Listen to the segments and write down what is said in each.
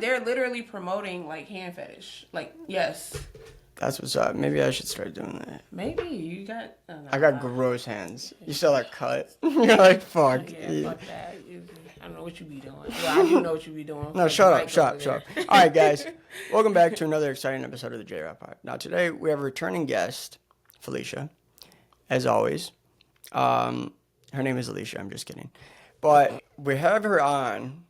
They're literally promoting, like, hand fetish. Like, yes. That's what's up. Maybe I should start doing that. Maybe. You got... I got gross hands. You saw that cut? You're like, fuck. Yeah, fuck that. I don't know what you be doing. Well, I do know what you be doing. No, shut up. All right, guys. Welcome back to another exciting episode of the J-Rock Pod. Now, today we have a returning guest, Felicia, as always. Her name is Alicia. I'm just kidding. But we have her on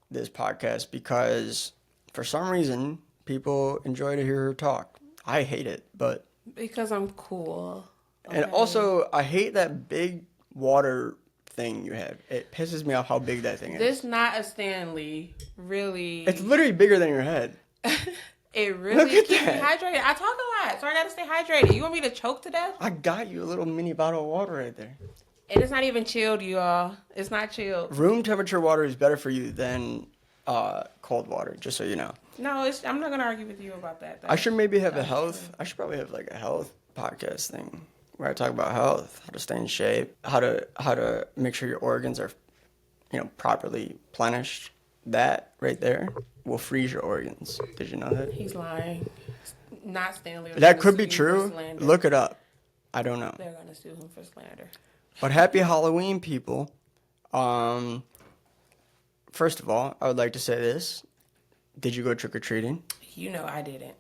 this podcast because, for some reason, people enjoy to hear her talk. I hate it, but... Because I'm cool. Okay. And also, I hate that big water thing you have. It pisses me off how big that thing is. This not a Stanley, really. It's literally bigger than your head. It really keeps me hydrated. I talk a lot, so I gotta stay hydrated. You want me to choke to death? I got you a little mini bottle of water right there. And it's not even chilled, you all. It's not chilled. Room temperature water is better for you than cold water, just so you know. No, I'm not gonna argue with you about that. I should maybe have I should probably have like a health podcast thing where I talk about health, how to stay in shape, how to make sure your organs are, properly replenished. That right there will freeze your organs. Did you know that? He's lying. Not Stanley. That could be true. Look it up. I don't know. They're gonna sue him for slander. But happy Halloween, people. First of all, I would like to say this. Did you go trick-or-treating? You know I didn't.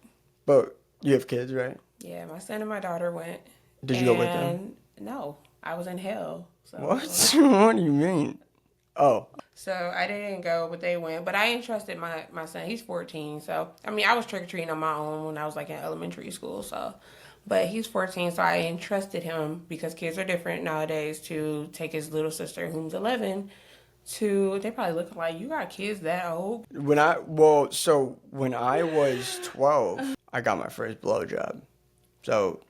But you have kids, right? Yeah, my son and my daughter went. Did you go with them? No, I was in hell. So. What? What do you mean? Oh. So I didn't go, but they went. But I entrusted my son. He's 14. So, I was trick-or-treating on my own when I was, in elementary school. So, but he's 14, so I entrusted him, because kids are different nowadays, to take his little sister, who's 11, they probably look like, you got kids that old? When I was 12, I got my first blowjob. So,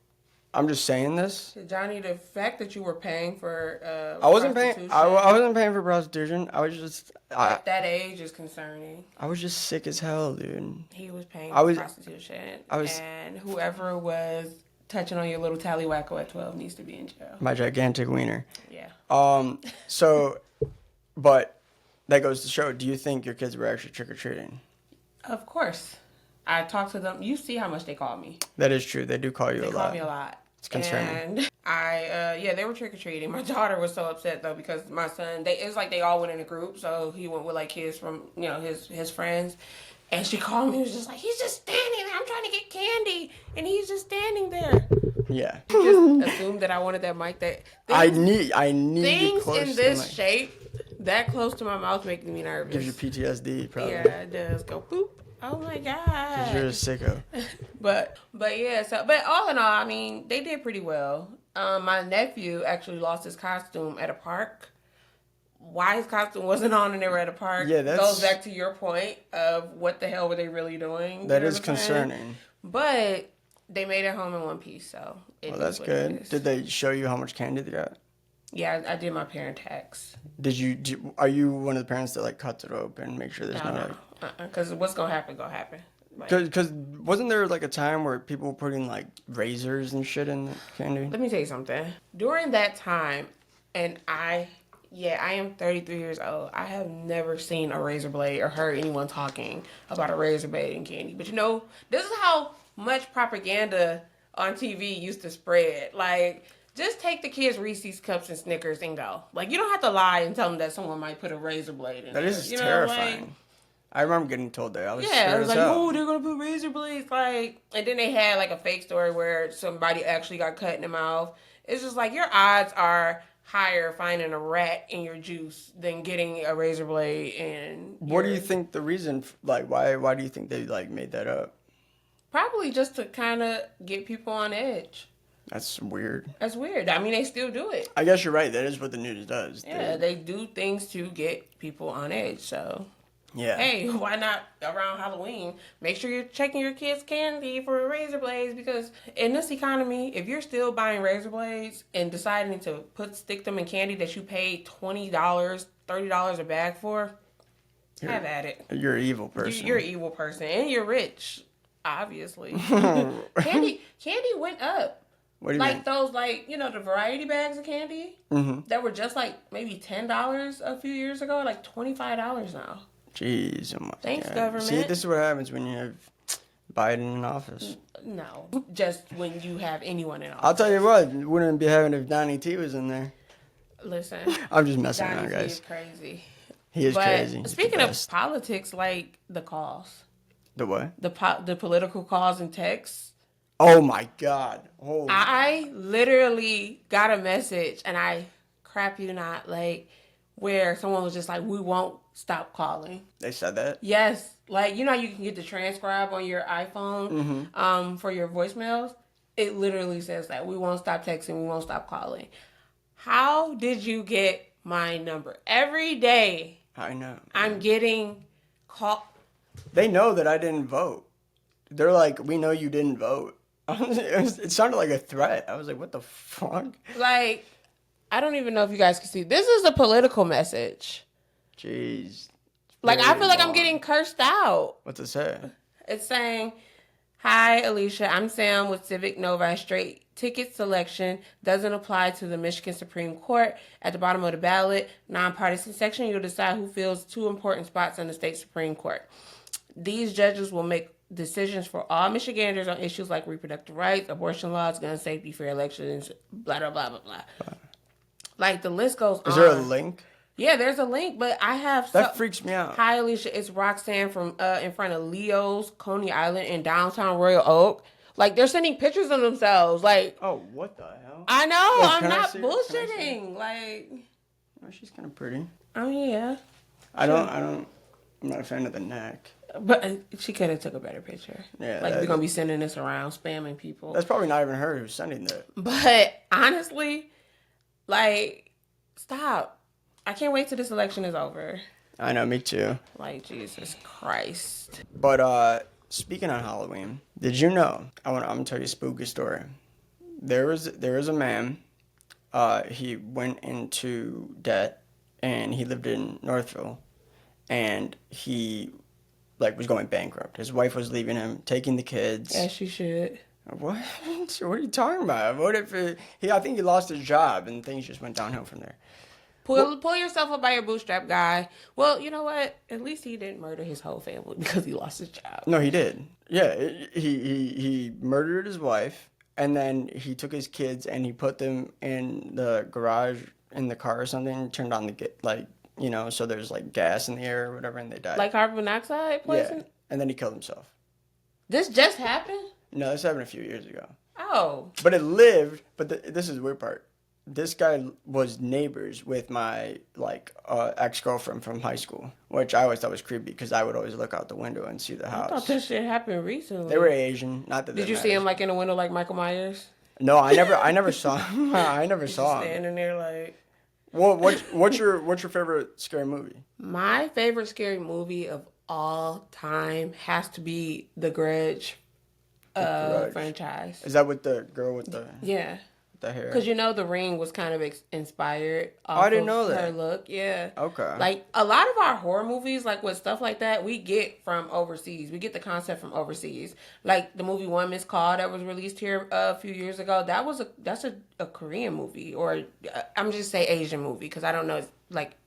I'm just saying this. Johnny, the fact that you were paying for I wasn't paying. I wasn't paying for prostitution. I was just. At that age is concerning. I was just sick as hell, dude. He was paying for prostitution. and whoever was touching on your little tallywhacker at 12 needs to be in jail. My gigantic wiener. Yeah. But that goes to show. Do you think your kids were actually trick or treating? Of course. I talked to them. You see how much they call me. That is true. They do call you a lot. They call me a lot. It's concerning. And they were trick-or-treating. My daughter was so upset, though, because my son, it's like they all went in a group, so he went with, kids from, his friends. And she called me and was just like, he's just standing there. I'm trying to get candy. And he's just standing there. Yeah. He just assumed that I wanted that mic. I need things close in this shape, that close to my mouth, making me nervous. Gives you PTSD, probably. Yeah, it does. Go boop. Oh my God. Because you're a sicko. but all in all, they did pretty well. My nephew actually lost his costume at a park. Why his costume wasn't on and they were at a park goes back to your point of what the hell were they really doing. That is concerning. But they made it home in one piece, so that's good. Did they show you how much candy they got? Yeah, I did my parent tax. Are you one of the parents that cuts it open and make sure there's no because what's gonna happen, gonna happen. Because wasn't there a time where people were putting razors and shit in the candy? Let me tell you something. During that time, and I am 33 years old. I have never seen a razor blade or heard anyone talking about a razor blade in candy. But this is how much propaganda on TV used to spread. Just take the kids' Reese's Cups and Snickers and go. You don't have to lie and tell them that someone might put a razor blade in there. That is terrifying. I remember getting told that. I was scared as hell. Oh, they're going to put razor blades. And then they had a fake story where somebody actually got cut in the mouth. It's just your odds are higher finding a rat in your juice than getting a razor blade in What do you think the reason, why do you think they, made that up? Probably just to kind of get people on edge. That's weird. They still do it. I guess you're right. That is what the news does. Yeah, they do things to get people on edge, so... Yeah. Hey, why not around Halloween? Make sure you're checking your kids' candy for razor blades, because in this economy, if you're still buying razor blades and deciding to stick them in candy that you paid $20, $30 a bag for, have at it. You're an evil person. You're an evil person, and you're rich, obviously. Candy went up. What do you mean? Those, the variety bags of candy that were just maybe $10 a few years ago, $25 now. Jeez, oh my Thanks, God. government. See, this is what happens when you have Biden in office. No, just when you have anyone in office. I'll tell you what, we wouldn't be having if Donnie T was in there. Listen, I'm just messing Donnie around, T guys. is crazy. He is But crazy. He's speaking the of best. politics, like the calls, The what? the political calls and texts. Oh my God. Oh. I literally got a message, and I crap you not, like where someone was just like, "We won't stop calling." They said that? Yes, like you know, you can get the transcribe on your iPhone, for your voicemails. It literally says that we won't stop texting, we won't stop calling. How did you get my number? Every day I know. I'm getting call. They know that I didn't vote. They're like, we know you didn't vote. It sounded like a threat. I was like, what the fuck? Like, I don't even know if you guys can see. This is a political message. Jeez. Like, I Very feel like I'm long. getting cursed out. What's it say? It's saying, "Hi, Alicia. I'm Sam with Civic Novi. Straight ticket selection doesn't apply to the Michigan Supreme Court. At the bottom of the ballot, nonpartisan section, you'll decide who fills 2 important spots on the state Supreme Court. These judges will make decisions for all Michiganders on issues like reproductive rights, abortion laws, gun safety, fair elections, blah, blah, blah, blah, blah." Like, the list goes on. Is there a link? Yeah, there's a link, but I have... That freaks me out. Hi, Alicia. It's Roxanne from in front of Leo's, Coney Island, in downtown Royal Oak. Like, they're sending pictures of themselves. Like, Oh, what the hell? I know. Well, I'm can I not see it? Can I see bullshitting. Like, Oh, she's kind of pretty. oh, yeah. I'm not a fan of the neck. But she could have took a better picture. Yeah, Like, that- we're going to be sending this around, spamming people. That's probably not even her who's sending that. But, honestly, like, stop. I can't wait till this election is over. I know, me too. Like, Jesus Christ. But speaking on Halloween, did you know? I'm gonna tell you a spooky story. There was a man. He went into debt, and he lived in Northville, and he was going bankrupt. His wife was leaving him, taking the kids. As she should. What? What are you talking about? What if I think he lost his job, and things just went downhill from there. Pull yourself up by your bootstrap, guy. Well, you know what? At least he didn't murder his whole family because he lost his job. No, he did. Yeah, he murdered his wife, and then he took his kids and he put them in the garage in the car or something. Turned on so there's gas in the air or whatever, and they died. Like carbon monoxide poison? Yeah, and then he killed himself. This just happened? No, this happened a few years ago. Oh. But it lived. But this is the weird part. This guy was neighbors with my ex-girlfriend from high school, which I always thought was creepy because I would always look out the window and see the I house. thought this shit happened recently. They were Asian, not that. Did you see him in the window like Michael Myers? No, I never saw him. I never saw him. Standing there like. Well, what's your favorite scary movie? My favorite scary movie of all time has to be the Grudge, Grudge. franchise. Is that with the girl with the Yeah. hair? Because The Ring was kind of inspired off I didn't of know that. her look. Yeah. Okay. Like, a lot of our horror movies, like, with stuff like that, we get from overseas. We get the concept from overseas. Like, the movie One Miss Call that was released here a few years ago, that's a Korean movie. Or, I'm just say Asian movie, because I don't know,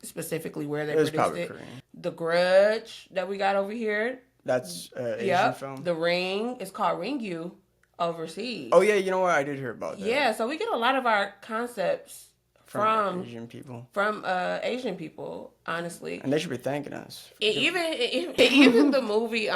specifically where they It was produced probably it. Korean. The Grudge that we got over here. That's Asian Yep. film. The Ring. It's called Ringu overseas. Oh yeah, you know what? I did hear about that. Yeah, so we get a lot of our concepts from Asian people. Asian people, honestly. And they should be thanking us. Even the movie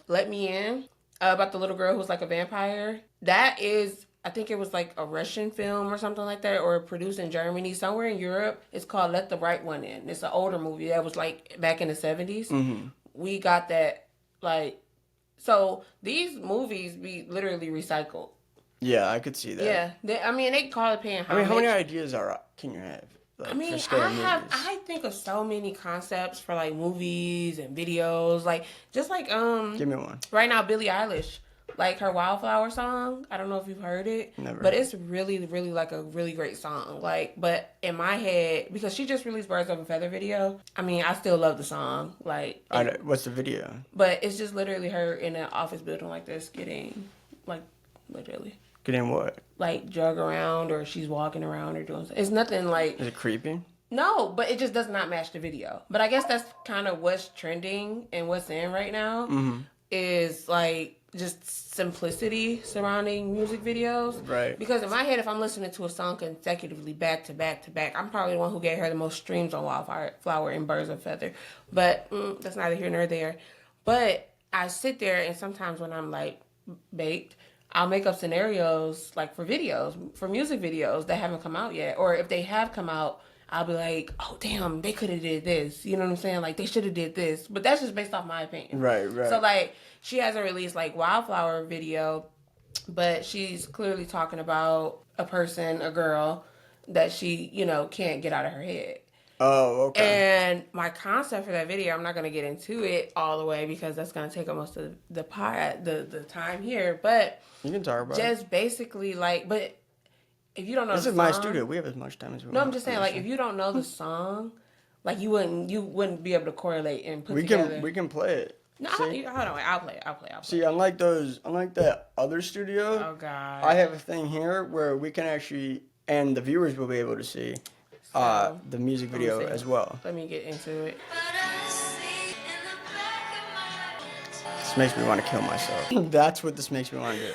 Let Me In, about the little girl who's like a vampire. That is, I think it was like a Russian film or something like that, or produced in Germany, somewhere in Europe. It's called Let the Right One In. It's an older movie that was like back in the 70s. Mm-hmm. We got that, so these movies be literally recycled. Yeah, I could see that. Yeah, they call it paying homage. I mean, how many ideas can you have? For scary movies? I think of so many concepts for movies and videos, Give me one. right now Billie Eilish, her Wildflower song. I don't know if you've heard it, Never. but it's really, really a really great song. But in my head, because she just released Birds of a Feather video. I mean, I still love the song. What's the video? But it's just literally her in an office building like this, getting literally. Getting what? Drug around, or she's walking around or doing something. It's nothing like... Is it creepy? No, but it just does not match the video. But I guess that's kind of what's trending and what's in right now is like just simplicity surrounding music videos. Right. Because in my head, if I'm listening to a song consecutively back to back to back, I'm probably the one who gave her the most streams on Wildflower and Birds of Feather. But that's neither here nor there. But I sit there and sometimes when I'm like baked, I'll make up scenarios like for videos, for music videos that haven't come out yet. Or if they have come out, I'll be like, oh, damn, they could have did this. You know what I'm saying? Like, they should have did this. But that's just based off my opinion. Right. So, like, she hasn't released, like, Wildflower video, but she's clearly talking about a person, a girl, that she, can't get out of her head. Oh, okay. And my concept for that video, I'm not going to get into it all the way because that's going to take up most of the time here. But you can talk about just basically, like, but if you don't know this is my studio. We have as much time as we want. No, I'm just saying, like, if you don't know the song, like, you wouldn't be able to correlate and put together. We can play it. No, hold on, I'll play it. See, unlike that other studio, Oh God, I have a thing here where we can actually, and the viewers will be able to see, the music video as well. Let me get into it. This makes me want to kill myself. That's what this makes me want to do.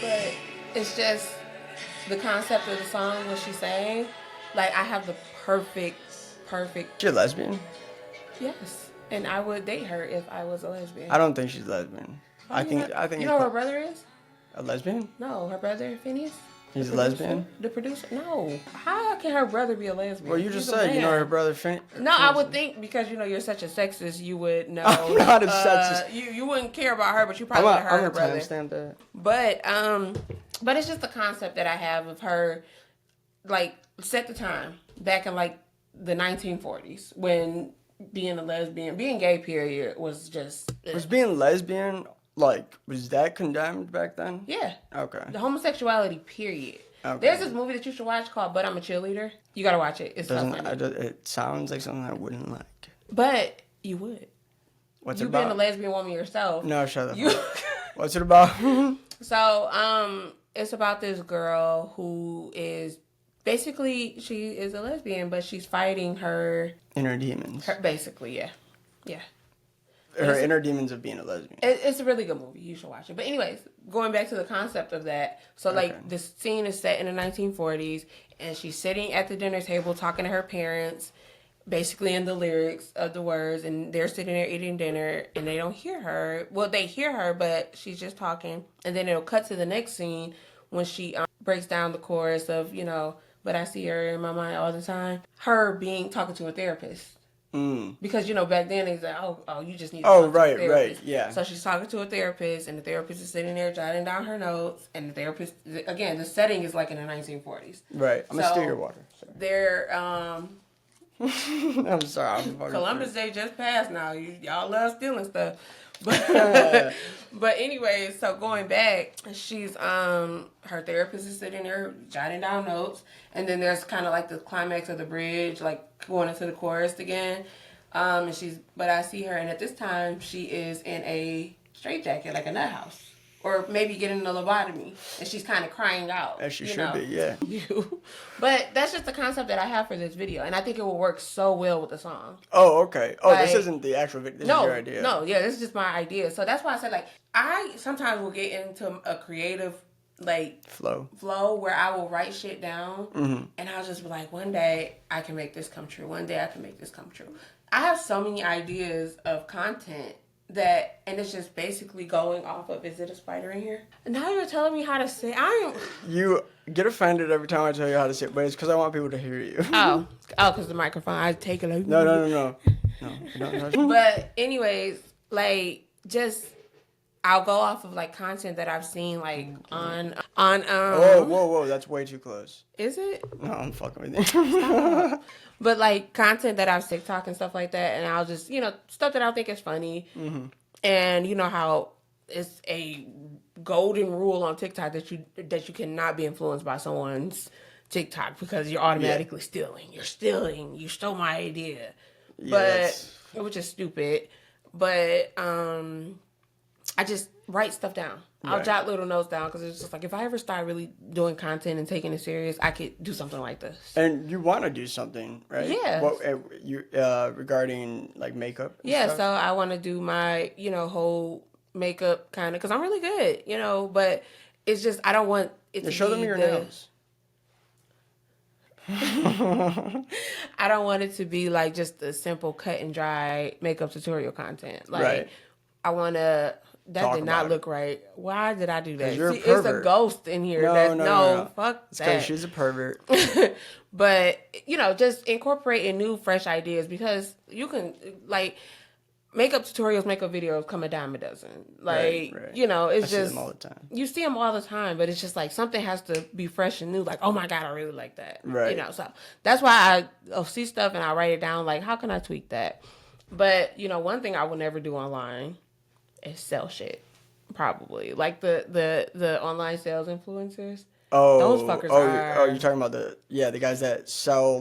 But it's just the concept of the song, what she's saying. Like, I have the perfect. She's a lesbian? Yes, and I would date her if I was a lesbian. I don't think she's lesbian. I think. You know who her brother is? A lesbian? No, her brother Phineas. He's a lesbian? The producer? No. How can her brother be a lesbian? Well, you just said, her brother Phineas. No, I would think because, you're such a sexist, you would know. I'm not a sexist. You wouldn't care about her, but you probably would have heard her brother. Timestamp that. But it's just the concept that I have of her, like, set the time back in, like, the 1940s when being a lesbian, being gay, period, was just... Was being lesbian... Like, was that condemned back then? Yeah. Okay. The homosexuality, period. Okay. There's this movie that you should watch called But I'm a Cheerleader. You gotta watch it. It's so funny. It sounds like something I wouldn't like. But you would. What's you it about? You being a lesbian woman yourself. No, shut up. What's it about? So, it's about this girl who is... Basically, she is a lesbian, but she's fighting her... Inner demons. Basically, yeah. Yeah. Her inner demons of being a lesbian. It's a really good movie. You should watch it. But anyways, going back to the concept of that. So, like, this scene is set in the 1940s, and she's sitting at the dinner table talking to her parents, basically in the lyrics of the words, and they're sitting there eating dinner, and they don't hear her. Well, they hear her, but she's just talking. And then it'll cut to the next scene when she breaks down the chorus of, but I see her in my mind all the time. Her talking to a therapist. Because, back then, they said, oh, you just need to talk to a therapist. Yeah. So she's talking to a therapist, and the therapist is sitting there jotting down her notes, and the therapist, again, the setting is like in the 1940s. Right. I'm going to steal your water. Sorry. They're, I'm sorry. Columbus Day just passed now. Y'all love stealing stuff. But anyway, so going back, she's, her therapist is sitting there jotting down notes, and then there's kind of like the climax of the bridge, like going into the chorus again. And but I see her, and at this time, she is in a straitjacket, like a nut house. Or maybe getting a lobotomy, and she's kind of crying out. As she should be, yeah. But that's just the concept that I have for this video, and I think it will work so well with the song. Oh, okay. Oh, this isn't the actual video. This is your idea. No, yeah, this is just my idea. So that's why I said, like, I sometimes will get into a creative, like, flow where I will write shit down, and I'll just be like, one day I can make this come true. One day I can make this come true. I have so many ideas of content and it's just basically going off of, is it a spider in here? Now you're telling me how to say, You get offended every time I tell you how to say it, but it's because I want people to hear you. Because the microphone, I take it like... No. But anyways, like, just... I'll go off of, like, content that I've seen, like, on Whoa, that's way too close. Is it? No, I'm fucking with you. But, like, content that I've TikTok and stuff like that, and I'll just, stuff that I think is funny. Mm-hmm. And you know how it's a golden rule on TikTok that you cannot be influenced by someone's TikTok because you're automatically stealing. You're stealing. You stole my idea. Which is stupid. But, I just write stuff down. I'll Right. jot little notes down because it's just like if I ever start really doing content and taking it serious, I could do something like this. And you want to do something, right? Yes. What you regarding like makeup? And Yeah, stuff? so I want to do my, whole makeup kind of because I'm really good, but it's just I don't want it to Show them be your the. nails. I don't want it to be like just a simple cut and dry makeup tutorial content. Like Right. I want to. That Talk did not about look right. Why did I do that? 'Cause you're a See, it's a pervert. ghost in here. No. Fuck It's that. because she's a pervert. But just incorporating new, fresh ideas because you can like makeup tutorials, makeup videos come a dime a dozen. Like Right. it's I just see them all the time. you see them all the time, but it's just like something has to be fresh and new. Like oh my god, I really like that. Right. So that's why I'll see stuff and I write it down. Like how can I tweak that? But one thing I will never do online is sell shit. Probably like the online sales influencers. Oh, Those fuckers are. you're talking about the guys that sell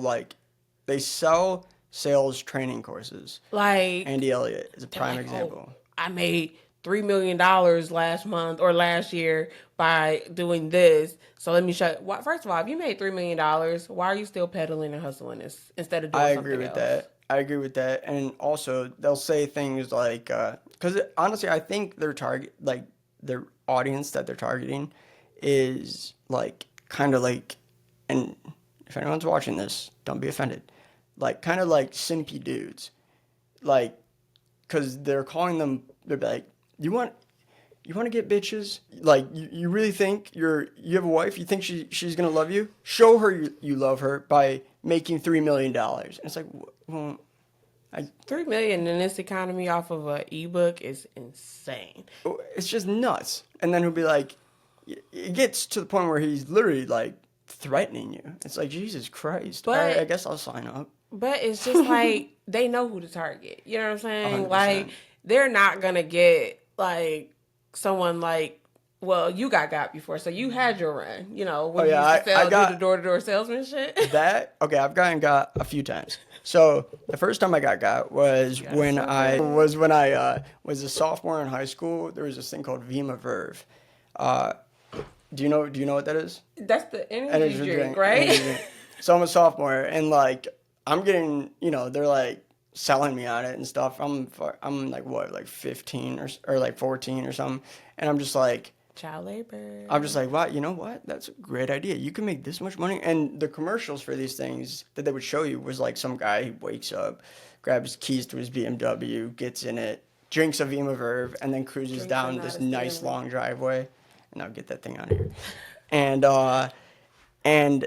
they sell sales training courses. Like Andy Elliott is a prime like, example. Oh, I made $3 million last month or last year by doing this. So let me show. First of all, if you made $3 million, why are you still peddling and hustling this instead of doing I something agree with else? that. I agree with that. And also, they'll say things like, because honestly, I think their their audience that they're targeting is kind of and if anyone's watching this, don't be offended, kind of like simpy dudes, because they're calling them, they're like, you want to get bitches? Like, you really think you have a wife? You think she's going to love you? Show her you love her by making $3 million. And it's like, well, $3 million in this economy off of an ebook is insane. it's just nuts. And then he'll be like, it gets to the point where he's literally threatening you. It's like, Jesus Christ. But, all right, I guess I'll sign up. But it's just like they know who to target. You know what I'm saying? 100%. Like they're not gonna get someone well, you got before, so you had your run. When you used to do the door-to-door salesman shit. I've gotten got a few times. So the first time I got was when I was a sophomore in high school. There was this thing called Vima Verve. Do you know what that is? That's the energy drink, right? Energy drink. So I'm a sophomore, and I'm getting, they're selling me on it and stuff. I'm 15 or 14 or something, and I'm just like, child labor. I'm just like, wow, you know what? That's a great idea. You can make this much money. And the commercials for these things that they would show you was some guy who wakes up, grabs keys to his BMW, gets in it, drinks a Vima Verve, and then cruises down this nice long driveway. And I'll get that thing out of here. And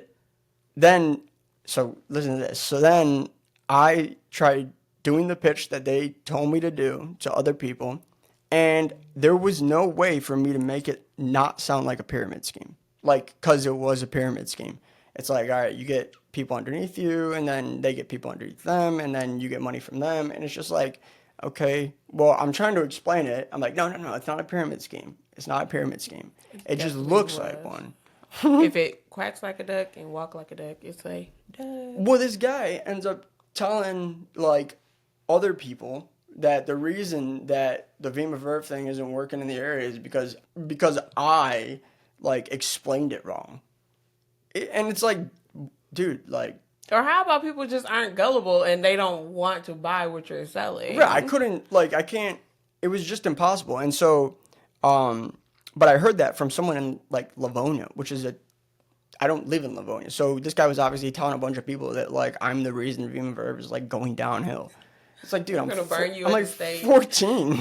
then, so listen to this. So then I tried doing the pitch that they told me to do to other people. And there was no way for me to make it not sound like a pyramid scheme. Because it was a pyramid scheme. It's like, all right, you get people underneath you, and then they get people underneath them, and then you get money from them. And it's just like, okay, well, I'm trying to explain it. I'm like, no, it's not a pyramid scheme. It's not a pyramid scheme. It just looks like one. If it quacks like a duck and walk like a duck, it's a duck. Well, this guy ends up telling, other people that the reason that the Vima Verve thing isn't working in the area is because I explained it wrong. And it's like, dude, or how about people just aren't gullible and they don't want to buy what you're selling? Yeah, I couldn't I can't. It was just impossible. And so, but I heard that from someone in Livonia, which is I don't live in Livonia, so this guy was obviously telling a bunch of people that I'm the reason Vima Verve is going downhill. It's like, dude, I'm gonna burn you I'm at the stake. 14.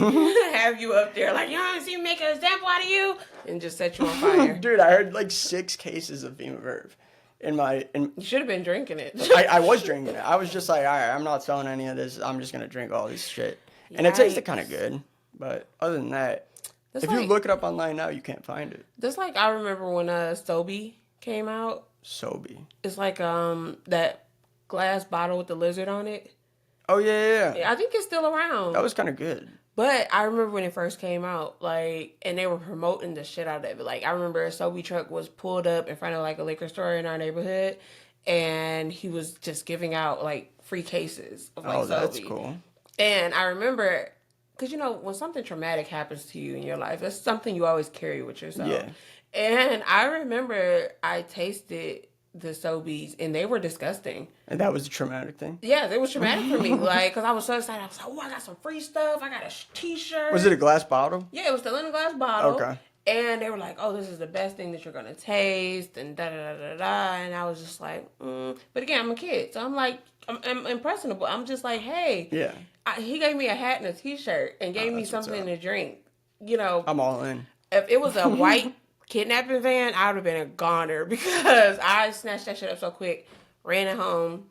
Have you up there you want to see me make an example out of you and just set you on fire. Dude, I heard 6 cases of Vima Verve you should have been drinking it. I was drinking it. I was just like, all right, I'm not selling any of this. I'm just gonna drink all this shit. And it tasted kind of good, but other than that, if you look it up online now, you can't find it. Just I remember when Sobe came out. Sobe. It's that glass bottle with the lizard on it. Oh, yeah. I think it's still around. That was kind of good. But I remember when it first came out, and they were promoting the shit out of it. I remember a Sobe truck was pulled up in front of, a liquor store in our neighborhood, and he was just giving out, free cases of, Oh, Sobe. that's cool. And I remember because when something traumatic happens to you in your life, that's something you always carry with yourself. Yeah. And I remember I tasted the Sobeys, and they were disgusting. And that was a traumatic thing? Yeah, it was traumatic for me. Like, because I was so excited. I was like, oh, I got some free stuff. I got a t-shirt. Was it a glass bottle? Yeah, it was still in a glass bottle. Okay. And they were like, oh, this is the best thing that you're going to taste, and da-da-da-da-da. And I was just like, But again, I'm a kid. So I'm like, I'm impressionable. I'm just like, hey. Yeah. He gave me a hat and a t-shirt and gave me something to drink. I'm all in. If it was a white kidnapping van, I would have been a goner because I snatched that shit up so quick, ran it home.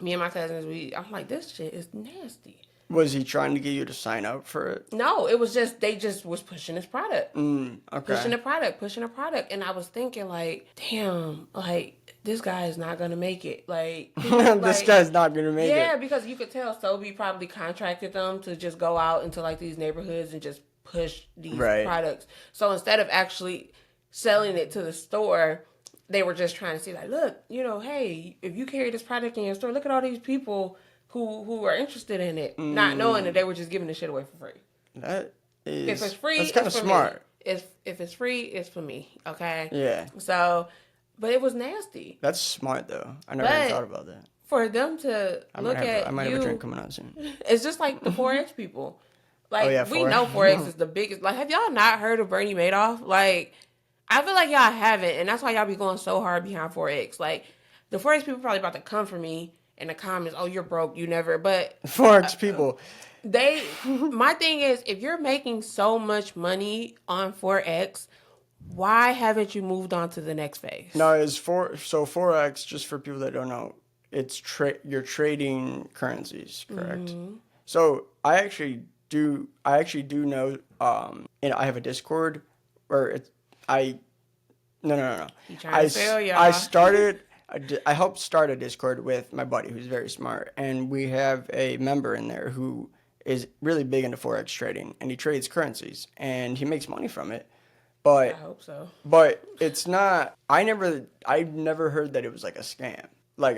Me and my cousins, I'm like, this shit is nasty. Was he trying to get you to sign up for it? No, it was just, they just was pushing this product. Okay. Pushing a product. And I was thinking like, damn, like, this guy is not going to make it. Like, this guy's not going to make it. Yeah, because you could tell Sobe probably contracted them to just go out into like these neighborhoods and just push these products. So instead of actually selling it to the store, they were just trying to see like, look, hey, if you carry this product in your store, look at all these people who are interested in it, not knowing that they were just giving the shit away for free. That is... If it's free, that's kind of smart. If it's free, it's for me, okay? Yeah. So, but it was nasty. That's smart, though. I never even thought about that. For them to I might have a drink coming out soon. It's just like the Forex people. Like, we Forex. know Forex is the biggest. Like, have y'all not heard of Bernie Madoff? Like, I feel like y'all haven't, and that's why y'all be going so hard behind Forex. Like, the Forex people probably about to come for me in the comments. Oh, you're broke. You never. But Forex people. My thing is, if you're making so much money on Forex, why haven't you moved on to the next phase? No, so Forex, just for people that don't know, it's you're trading currencies, correct? Mm-hmm. So I actually do know. I have a Discord where No. You trying to fail, y'all. I helped start a Discord with my buddy who's very smart, and we have a member in there who is really big into Forex trading, and he trades currencies, and he makes money from it. But I hope so. But it's not. I never heard that it was like a scam. Like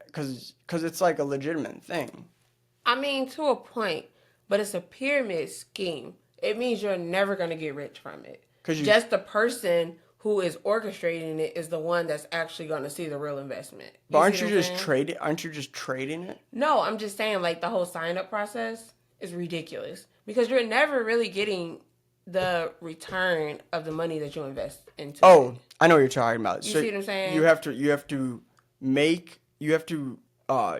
because it's like a legitimate thing. I mean, to a point, but it's a pyramid scheme. It means you're never gonna get rich from it. Just the person who is orchestrating it is the one that's actually going to see the real investment. But aren't you just trading it? No, I'm just saying, like, the whole sign-up process is ridiculous. Because you're never really getting the return of the money that you invest into. Oh, I know what you're talking about. You see what I'm saying? You have to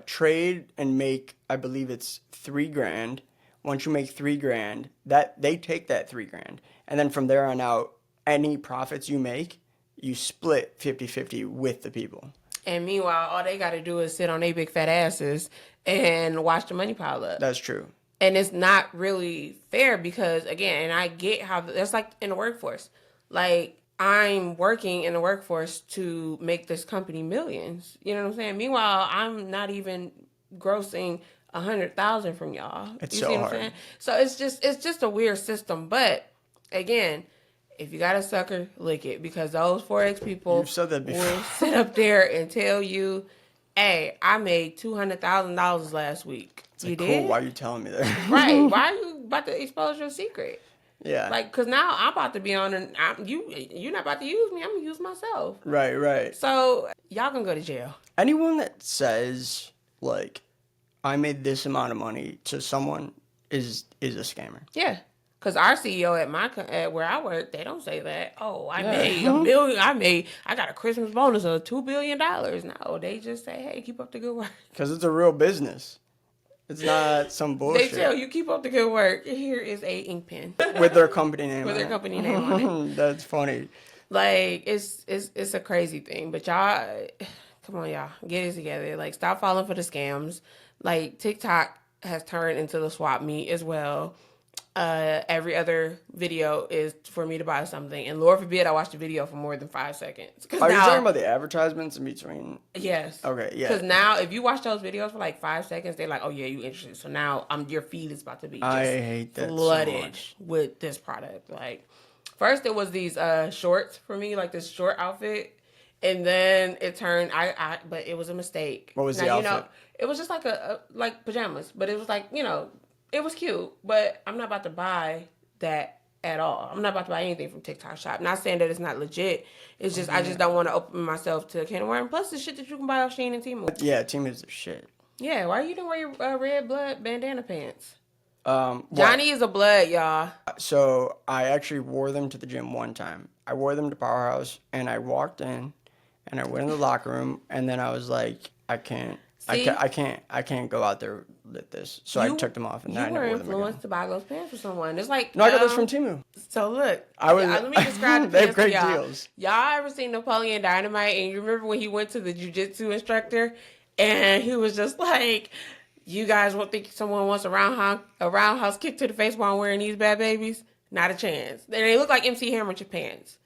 trade and make, I believe it's $3,000. Once you make $3,000, that they take that $3,000. And then from there on out, any profits you make, you split 50-50 with the people. And meanwhile, all they got to do is sit on their big fat asses and watch the money pile up. That's true. And it's not really fair because, again, and I get how that's like in the workforce. Like, I'm working in the workforce to make this company millions. You know what I'm saying? Meanwhile, I'm not even grossing 100,000 from y'all. It's so hard. What I'm saying? So it's just a weird system. But again, if you got a sucker, lick it, because those Forex people You've said that before. Will sit up there and tell you, "Hey, I made $200,000 last week." It's like, cool. Why are you telling me that? Right? Why are you about to expose your secret? Yeah. Like, cause now I'm about to be on, and you're not about to use me. I'm gonna use myself. Right. So y'all can go to jail. Anyone that says like, I made this amount of money to someone is a scammer. Yeah. Cause our CEO at where I work, they don't say that. Oh, I made $1 billion. I got a Christmas bonus of $2 billion. No, they just say, hey, keep up the good work. Cause it's a real business. It's not some bullshit. They tell you keep up the good work. Here is a ink pen with their company name. With their company name on it. That's funny. Like it's a crazy thing, but y'all, come on, y'all, get it together. Like, stop falling for the scams. Like, TikTok has turned into the swap meet as well. Every other video is for me to buy something, and Lord forbid I watch the video for more than 5 seconds. Are you talking about the advertisements in between? Yes. Okay, yeah. Because now, if you watch those videos for like 5 seconds, they're like, "Oh yeah, you interested?" So now, your feed is about to be flooded with this product. Like, first it was these shorts for me, like this short outfit, and then it turned. But it was a mistake. What was the outfit? It was just like like pajamas, but it was like It was cute, but I'm not about to buy that at all. I'm not about to buy anything from TikTok Shop. Not saying that it's not legit. It's just I just don't want to open myself to a can of worms. Plus, the shit that you can buy off Shein and Temu. Yeah, Timu's the shit. Yeah, why you didn't wear your red blood bandana pants? What? Johnny is a blood, y'all. So I actually wore them to the gym one time. I wore them to Powerhouse, and I walked in, and I went in the locker room, and then I was like, I can't go out there with this. So I took them off, and then I You never were wore them again. influenced to buy those pants for someone. It's like No, I got those from Temu. So look, let me describe the They have pants to great y'all. deals. Y'all ever seen Napoleon Dynamite? And you remember when he went to the jiu-jitsu instructor, and he was just like, "You guys won't think someone wants a roundhouse kick to the face while I'm wearing these bad babies? Not a chance." And they look like MC Hammer pants.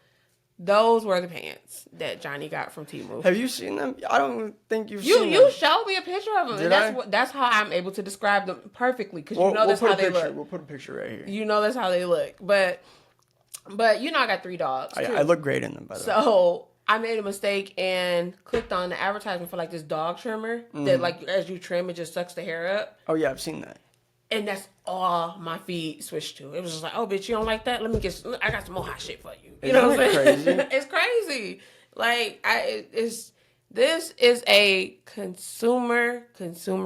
Those were the pants that Johnny got from Temu. Have you seen them? I don't think you've seen them. You showed me a picture of them. Did and that's how I'm able to describe them perfectly, because that's how they look. We'll put a picture right here. You know that's how they look. But you know I got 3 dogs. I look great in them, by the way. So I made a mistake and clicked on the advertisement for like this dog trimmer that like as you trim it just sucks the hair up. Oh yeah, I've seen that. And that's all my feed switched to. It was just like, oh bitch, you don't like that? I got some more hot shit for you. You know what I'm saying? Crazy? It's crazy. Like this is a consumer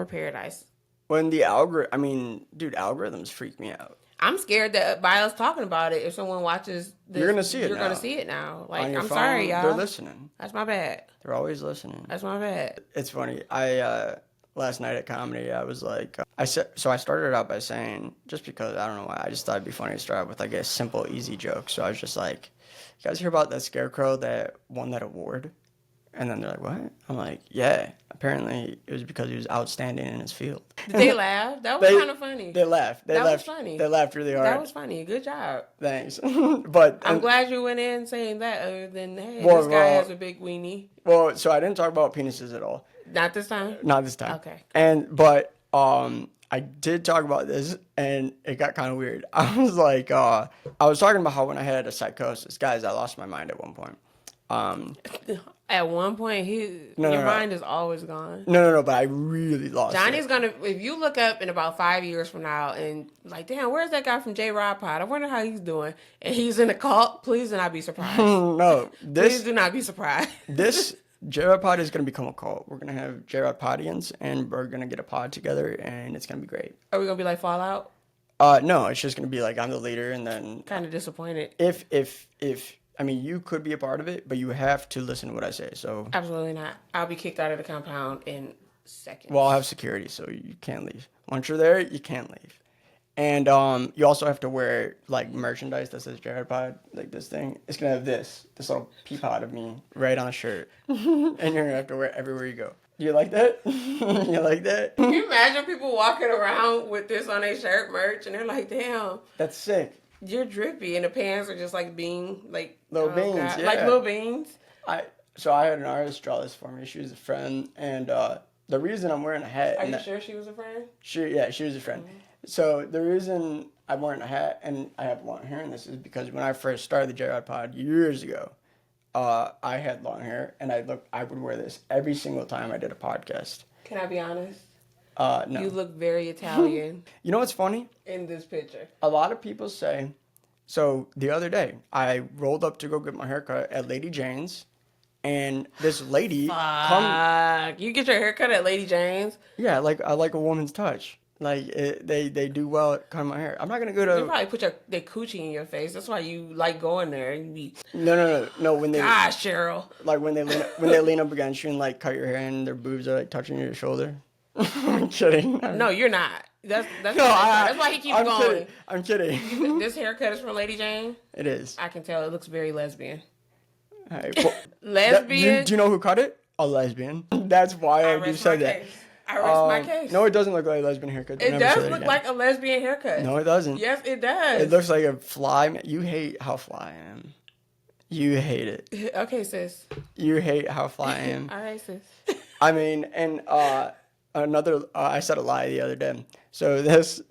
paradise. When the algorithms freak me out. I'm scared that by us talking about it, if someone watches this, You're gonna see it. You're gonna see it now. Like, on your I'm phone, sorry, y'all. They're listening. That's my bad. They're always listening. That's my bad. It's funny. I last night at comedy, I was like, I started out by saying, just because I don't know why, I just thought it'd be funny to start with like a simple, easy joke. So I was just like, you guys hear about that scarecrow that won that award? And then they're like, what? I'm like, yeah. Apparently, it was because he was outstanding in his field. Did they laugh? That was kind of funny. They laughed. That was funny. They laughed really hard. That was funny. Good job. Thanks. But I'm glad you went in saying that, other than, hey, this guy has a big weenie. Well, so I didn't talk about penises at all. Not this time? Not this time. Okay. But I did talk about this, and it got kind of weird. I was like, I was talking about how when I had a psychosis, guys, I lost my mind at one point. At one point, your mind is always gone. No, but I really lost Johnny's gonna, if you look up in about 5 years from now and like, damn, where's that guy from J-Rod Pod? I wonder how he's doing. And he's in a cult, please do not be surprised. No. Please do not be surprised. This J-Rod Pod is going to become a cult. We're going to have J-Rod Podians, and we're going to get a pod together, and it's going to be great. Are we gonna be like Fallout? No, it's just going to be like I'm the leader, and then Kind of disappointed. If I mean, you could be a part of it, but you have to listen to what I say. So Absolutely not. I'll be kicked out of the compound in seconds. Well, I'll have security, so you can't leave. Once you're there, you can't leave. And you also have to wear like merchandise that says Jared Pod, like this thing. It's gonna have this little pea pod of me right on a shirt, and you're gonna have to wear it everywhere you go. You like that? You like that? Can you imagine people walking around with this on their shirt merch, and they're like, "Damn, That's sick. you're drippy," and the pants are just like Little beans, God, yeah. like little beans. So I had an artist draw this for me. She was a friend, and the reason I'm wearing a hat. Are you sure she was a friend? She was a friend. Mm-hmm. So the reason I'm wearing a hat and I have long hair in this is because when I first started the J-Rod Pod years ago, I had long hair, and I would wear this every single time I did a podcast. Can I be honest? No. You look very Italian You know what's funny? in this picture. A lot of people say, so the other day, I rolled up to go get my haircut at Lady Jane's, and this lady You get your haircut at Lady Jane's? Yeah, I like a woman's touch. Like, they do well at cutting my hair. I'm not going to go to... They probably put their coochie in your face. That's why you like going there and be... No, when they... Gosh, Cheryl. Like, when they lean up against you and, like, cut your hair and their boobs are, like, touching your shoulder. I'm kidding. No, you're not. That's why he keeps I'm going. Kidding. I'm kidding. This haircut is from Lady Jane? It is. I can tell. It looks very lesbian. All right, well, Lesbian? Do you know who cut it? A lesbian. That's why you said that. I rest my case. No, it doesn't look like a lesbian haircut. It does look like a lesbian haircut. No, it doesn't. Yes, it does. It looks like a fly. You hate how fly I am. You hate it. Okay, sis. You hate how fly I am. All right, sis. I mean, and I said a lie the other day. So this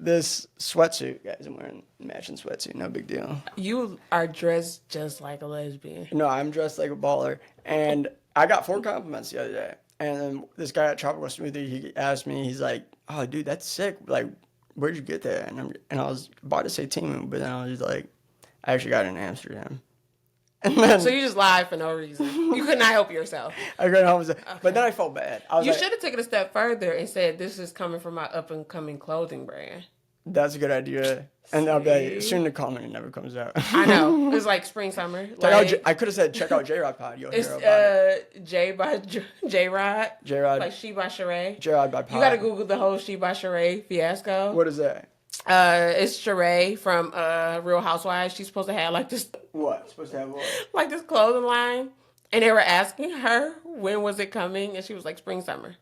sweatsuit, guys, I'm wearing a matching sweatsuit. No big deal. You are dressed just like a lesbian. No, I'm dressed like a baller. And I got 4 compliments the other day. And then this guy at Tropical Smoothie, he asked me, he's like, oh, dude, that's sick. Like, where'd you get that? And I was about to say Timu, but then I was like, I actually got it in Amsterdam. And then So you just lied for no reason. You could not help yourself. I got home, but then I felt bad. I was You like, should have taken a step further and said, "This is coming from my up and coming clothing brand." that's a good idea. And I'll be like, soon the comment never comes out. I know. It's like spring, summer. I could have said, check out J-Rod Pod. You'll It's hear about it. J by J-Rod. J-Rod. Like She by Sheree. J-Rod by Pod. You gotta Google the whole She by Sheree fiasco. What is that? It's Sheree from Real Housewives. She's supposed to have like this What? Supposed to have what? like this clothing line. And they were asking her when was it coming, and she was like spring, summer,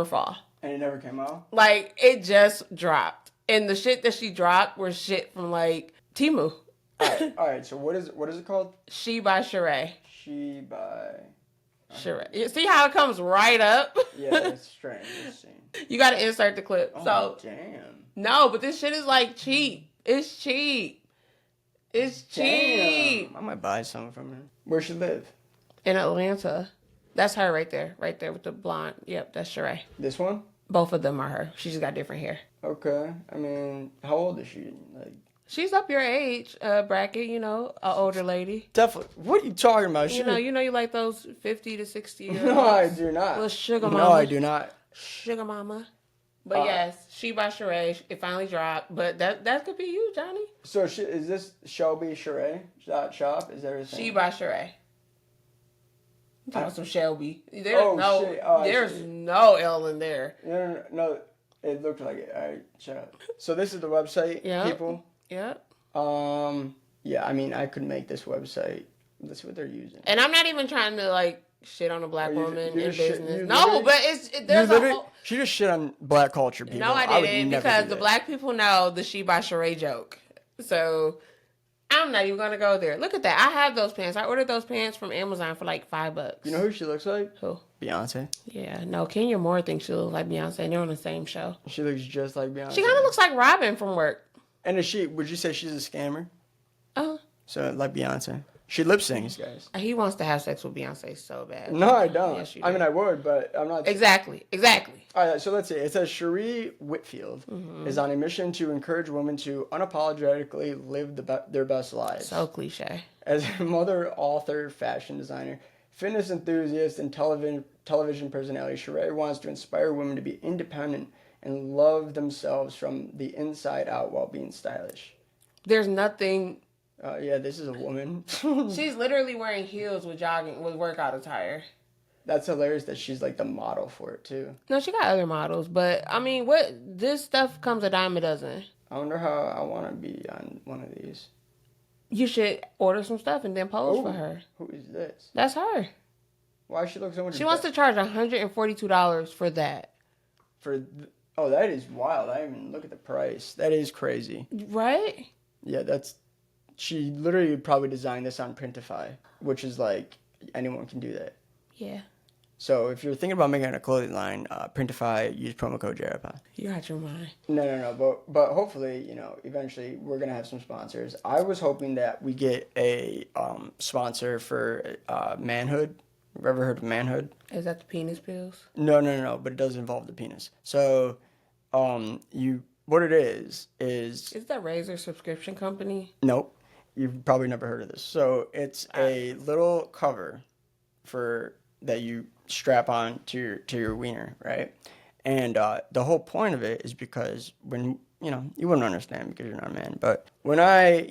fall. And it never came out? Like it just dropped. And the shit that she dropped was shit from like Timu. All right. So what is it called? She by Sheree. She by Sheree. You see how it comes right up? Yeah, it's strange. It's You got to insert the clip. Oh, So damn. no, but this shit is like cheap. It's cheap. It's cheap. Damn. I might buy something from her. Where she live? In Atlanta. That's her right there with the blonde. Yep, that's Sheree. This one? Both of them are her. She just got different hair. Okay. I mean, how old is she? Like, She's up your age bracket, you know, an older lady. definitely. What are you talking about? You know, you like those 50 to 60 year olds. No, I do not. Little sugar mama. No, I do not. Sugar mama. But yes, She by Sheree. It finally dropped. But that could be you, Johnny. So is this Shelby Sheree shop? Is there a thing? She by Sheree. I'm talking some Shelby. Shit. There's no L in there. No. It looked like it. All right, shut up. So this is the website, people. Yep. Yeah, I mean, I could make this website. That's what they're using. And I'm not even trying to like shit on a black woman in business. She just shit on black culture, people. No, I didn't, because the that. black people know the She by Sheree joke. So I'm not even gonna go there. Look at that. I have those pants. I ordered those pants from Amazon for like $5. You know who she looks like? Who? Beyonce. Yeah, no, Kenya Moore thinks she looks like Beyonce, and they're on the same show. She looks just like Beyonce. She kind of looks like Robin from work. And would you say she's a scammer? Oh. So, like Beyonce. She lip sings, guys. He wants to have sex with Beyonce so bad. No, I don't. Yes, you I do. mean, I would, but I'm not. Exactly. All right, so let's see. It says Cherie Whitfield is on a mission to encourage women to unapologetically live their best lives. So cliche. As a mother, author, fashion designer, fitness enthusiast, and television personality, Sheree wants to inspire women to be independent and love themselves from the inside out while being stylish. There's nothing. Yeah, this is a woman. She's literally wearing heels with workout attire. That's hilarious that she's like the model for it too. No, she got other models, but I mean, this stuff comes a dime a dozen. I wonder how I want to be on one of these. You should order some stuff and then pose for her. Who is this? That's her. Why does she look so much? She wants to charge $142 for that. Oh, that is wild. I didn't even look at the price. That is crazy. Right? Yeah, she literally probably designed this on Printify, which is like anyone can do that. Yeah. So if you're thinking about making a clothing line, Printify, use promo code JRPod. You got your mind. No, but hopefully, eventually we're gonna have some sponsors. I was hoping that we get a sponsor for Manhood. Have you ever heard of Manhood? Is that the penis pills? No, but it does involve the penis. So, what it is that Razor subscription company? Nope. You've probably never heard of this. So it's a little cover that you strap on to your wiener, right? And the whole point of it is because when you wouldn't understand because you're not a man, but when I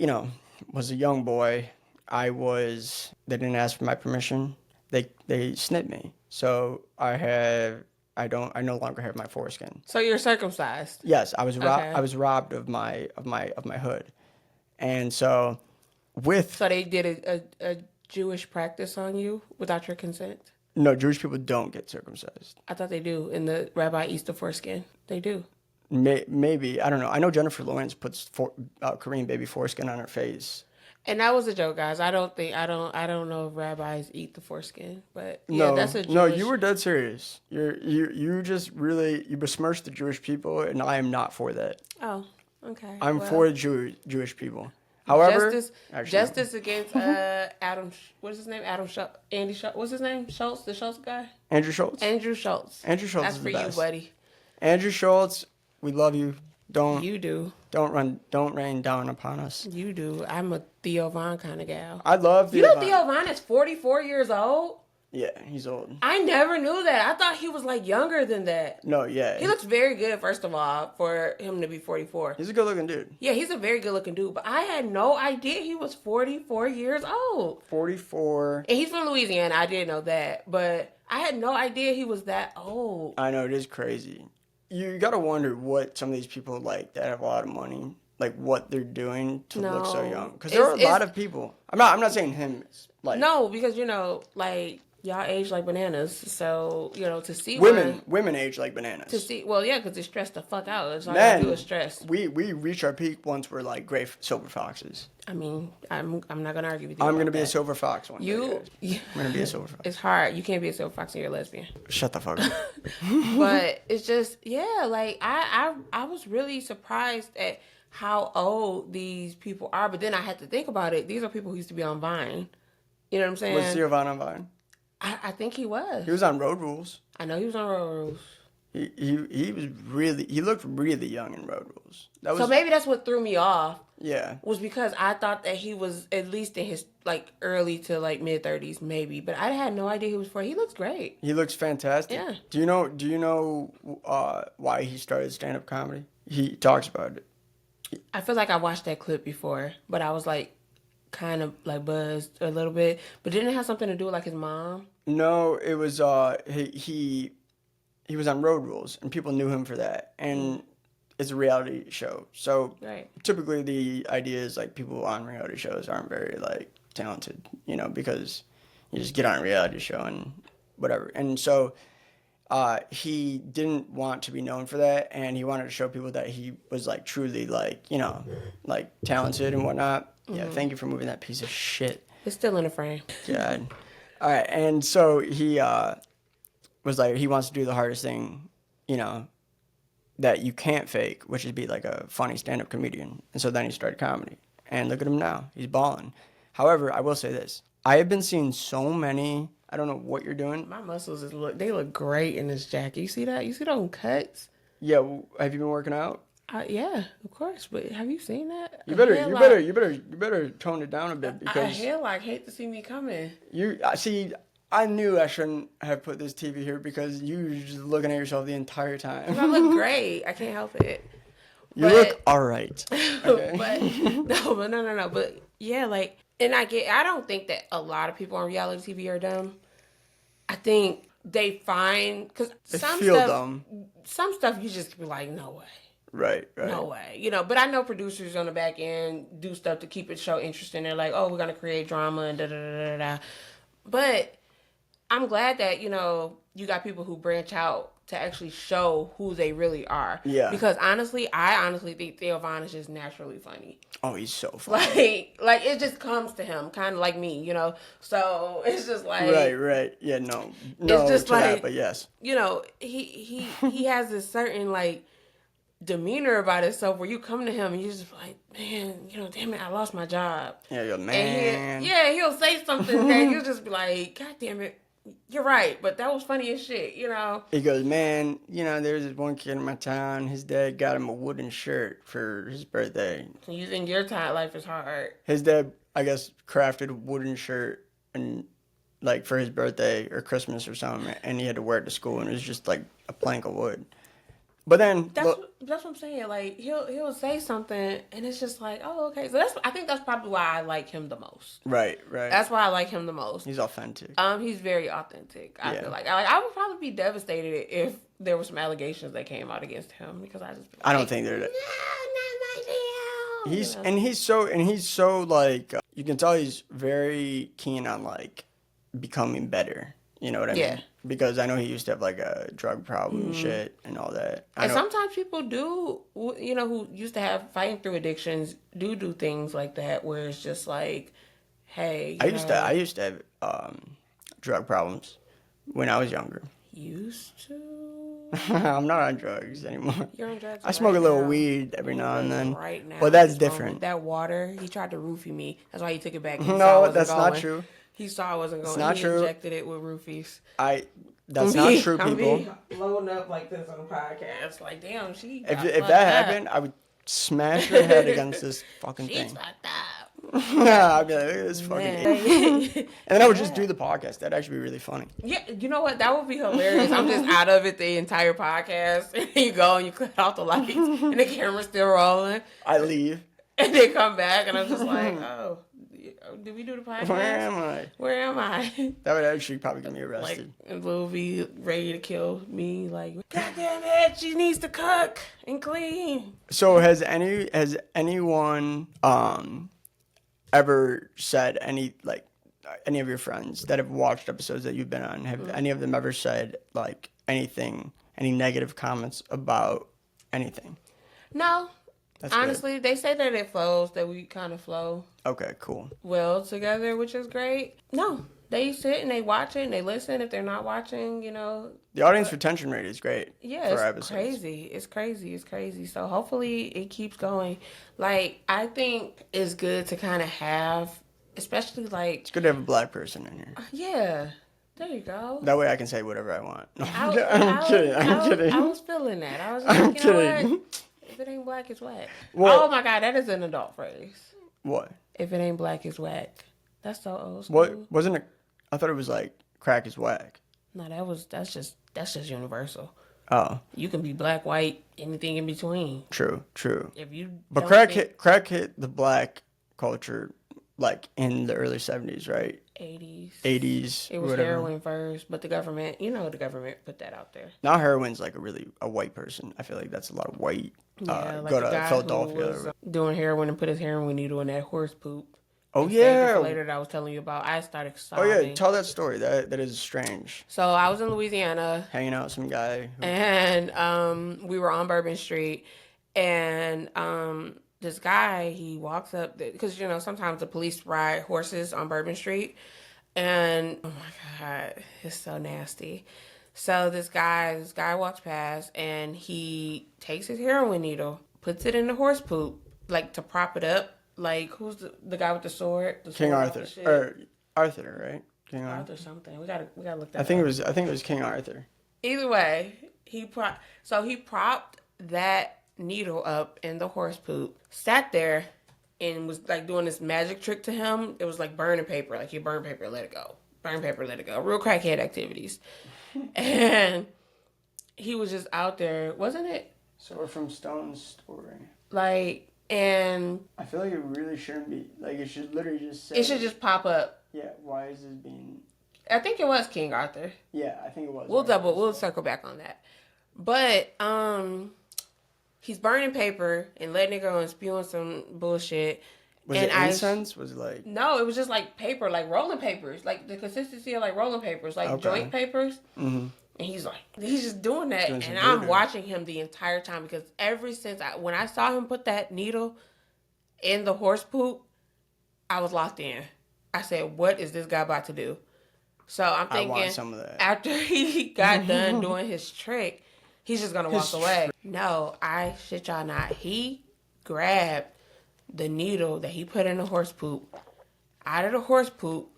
was a young boy, they didn't ask for my permission. They snipped me, so I no longer have my foreskin. So you're circumcised? Yes, I was Okay. I was robbed of my hood, and so So they did a Jewish practice on you without your consent? No, Jewish people don't get circumcised. I thought they do. In the Rabbi Easter foreskin, they do. Maybe, I don't know. I know Jennifer Lawrence puts Korean baby foreskin on her face. And that was a joke, guys. I don't know if rabbis eat the foreskin, but yeah, that's a Jewish... No, you were dead serious. You just really besmirched the Jewish people, and I am not for that. Oh, okay. I'm for Jewish people. However, justice against Adam. What's his name? Adam Schultz. Andy Schultz. What's his name? Schultz, the Schultz guy. Andrew Schultz. Andrew Schultz. Andrew Schultz That's is for the best. you, buddy. Andrew Schultz, we love you. Don't You do. don't rain down upon us. You do. I'm a Theo Von kind of gal. I love You Theo know Von. Theo Von is 44 years old? Yeah, he's old. I never knew that. I thought he was like younger than that. No, yeah. He looks very good, first of all, for him to be 44. He's a good looking dude. Yeah, he's a very good looking dude, but I had no idea he was 44 years old. 44. And he's from Louisiana. I didn't know that, but I had no idea he was that old. I know, it is crazy. You gotta wonder what some of these people like that have a lot of money, like what they're doing to look so young. Because there are a lot of people. I'm not saying him. Like no, because like y'all age like bananas, so to see women age like bananas. To see, well, yeah, because they stress the fuck out. That's all Men, you do is stress. We reach our peak once we're like gray silver foxes. I mean, I'm not gonna argue with you. I'm gonna be that. a silver fox one day. I'm gonna be a silver fox. It's hard. You can't be a silver fox and you're a lesbian. Shut the fuck up. But it's just like I was really surprised at how old these people are. But then I had to think about it. These are people who used to be on Vine. You know what I'm saying? Was Theo Von on Vine? I think he was. He was on Road Rules. I know he was on Road Rules. He looked really young in Road Rules. So maybe that's what threw me off. Yeah. Was because I thought that he was at least in his like early to like mid 30s maybe, but I had no idea he was 40. He looks great. He looks fantastic. Yeah. Do you know why he started stand-up comedy? He talks about it. I feel like I watched that clip before, but I was like kind of like buzzed a little bit. But didn't it have something to do with like his mom? No, it was he was on Road Rules and people knew him for that. And it's a reality show. So typically the idea is like people on reality shows aren't very like talented, because you just get on a reality show and whatever. And so he didn't want to be known for that, and he wanted to show people that he was like truly like like talented and whatnot. Yeah, thank you for moving that piece of shit. It's still in the frame. God. All right, and so he was like, he wants to do the hardest thing, that you can't fake, which is be like a funny stand-up comedian. And so then he started comedy, and look at him now, he's balling. However, I will say this: I have been seeing so many. I don't know what you're doing. My muscles they look great in this jacket. You see that? You see those cuts? Yeah. Have you been working out? Yeah, of course. But have you seen that? You better tone it down a bit because I hate to see me coming. See. I knew I shouldn't have put this TV here because you were just looking at yourself the entire time. I look great. I can't help it. You look all right. Okay. but no. But yeah, like, and I don't think that a lot of people on reality TV are dumb. I think they find, because some stuff you just be like, no way. Right. No way. But I know producers on the back end do stuff to keep the show interesting. They're like, oh, we're going to create drama and da-da-da-da-da. But I'm glad that, you got people who branch out to actually show who they really are. Yeah. Because I honestly think Theo Von is just naturally funny. Oh, he's so funny. Like it just comes to him, kind of like me, So it's just like right. Yeah, no, it's just to like that, but yes, he has this certain like demeanor about himself where you come to him and you just like, man, damn it, I lost my job. Yeah, you're man. And he'll say something and you'll just be like, God damn it, you're right, but that was funny as shit, He goes, man, there's this one kid in my town. His dad got him a wooden shirt for his birthday. So you think your life is hard? His dad, I guess, crafted a wooden shirt and like for his birthday or Christmas or something, and he had to wear it to school, and it was just like a plank of wood. But then that's what I'm saying. Like he'll say something, and it's just like, oh, okay. So I think that's probably why I like him the most. Right. That's why I like him the most. He's authentic. He's very authentic. I feel like I would probably be devastated if there were some allegations that came out against him because I just. I don't think they're. No, not my deal. He's so like you can tell he's very keen on like becoming better. You know what I mean? Because I know he used to have like a drug problem and shit and all that. And sometimes people do, who used to have fighting through addictions do things like that where it's just like, hey. I used to have drug problems when I was younger. Used to? I'm not on drugs anymore. You're on drugs. I smoke a little weed every now and then. Right now. Well, that's different. That water, he tried to roofie me. That's why he took it back. No, that's not true. He saw I wasn't going. It's not he true. Injected it with roofies. That's not true, I'm people. be loading up like this on the podcast. Like, damn, she If got that fucked up. happened, I would smash her head against this fucking She's thing. fucked up. I'd be like, look at this fucking idiot. And then I would just do the podcast. That'd actually be really funny. Yeah, you know what? That would be hilarious. I'm just out of it the entire podcast. And you go and you cut off the lights and the camera's still rolling. I leave. And they come back and I'm just like, oh, did we do the podcast? Where am I? Where am I? That would actually probably get me Like, arrested. Will be ready to kill me. Like, God damn it, she needs to cook and clean. So has anyone ever said any of your friends that have watched episodes that you've been on, have any of them ever said like anything, any negative comments about anything? No. That's honestly, good. They say that it flows, that we kind of flow Okay, cool. well together, which is great. No. They sit and they watch it and they listen. If they're not watching, The audience retention rate is great. Yeah, for it's episodes. crazy. It's crazy. It's crazy. So hopefully it keeps going. Like, I think it's good to kind of have, especially like, It's good to have a black person in here. yeah, there you go. That way I can say whatever I want. I'm kidding. kidding. I was feeling that. I was like, you know what? If it ain't black, it's whack. Well, oh my God, that is an adult phrase. What? If it ain't black, it's whack. That's so old school. What wasn't it? I thought it was like crack is whack. No, that's just universal. Oh, You can be black, white, anything in between. true. If you But don't crack hit the black culture like in the early 70s, right? 80s. 80s. It was whatever. heroin first, but the government put that out there. Now heroin's like a white person. I feel like that's a lot of white. Yeah, like go the to guy Philadelphia. who was doing heroin and put his heroin needle in that horse poop. Oh And yeah. later that I was telling you about, I started Oh sobbing. yeah. Tell that story. That is strange. So I was in Louisiana, Hanging out with some guy. and we were on Bourbon Street, and this guy, he walks up because sometimes the police ride horses on Bourbon Street, and oh my God, it's so nasty. So this guy walks past and he takes his heroin needle, puts it in the horse poop, like to prop it up. Like, who's the guy with the sword? The King sword Arthur. off the shit? Or Arthur, right? King Arthur something. We gotta look that I think up. it was King Arthur. Either way, he propped that needle up in the horse poop, sat there, and was like doing this magic trick to him. It was like burning paper. Like, you burn paper, let it go. Burn paper, let it go. Real crackhead activities. And he was just out there, wasn't it? So we're from Stone's story. Like, and I feel like it really shouldn't be. Like, it should literally just say. it should just pop up. Yeah, why is this being. I think it was King Arthur. Yeah, I think it was. We'll circle back on that. But, he's burning paper and letting it go and spewing some bullshit. Was and it incense? Was it like. No, it was just like paper, like rolling papers, like the consistency of like rolling papers, like joint papers. Mm-hmm. And he's just doing that, Doing some and I'm voodoo. watching him the entire time because ever since when I saw him put that needle in the horse poop, I was locked in. I said, "What is this guy about to do?" So I'm I thinking, want some of that. after he got done doing his trick, he's just gonna walk away. No, I shit y'all not. He grabbed the needle that he put in the horse poop out of the horse poop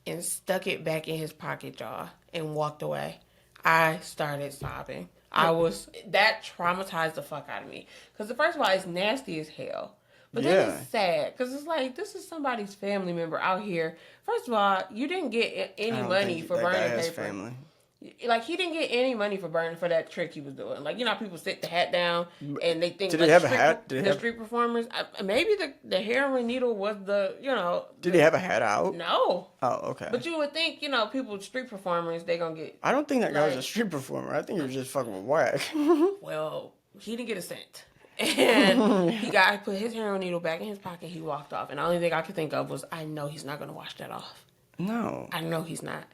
and stuck it back in his pocket jaw and walked away. I started sobbing. That traumatized the fuck out of me. Because first of all, it's nasty as hell. But then it's sad. Because it's like, this is somebody's family member out here. First of all, you didn't get any money for burning paper. Family. Like, he didn't get any money for burning for that trick he was doing. Like, how people sit the hat down and they think. Did like, he have a hat? The street performers. Maybe the heroin needle was the. Did he have a hat out? No. Oh, okay. But you would think, people, street performers, they gonna get. I don't think that guy was a like- street performer. I think he was just fucking with whack. Well, he didn't get a cent. And he put his heroin needle back in his pocket. He walked off. And the only thing I could think of was, I know he's not gonna wash that off. No. I know he's not.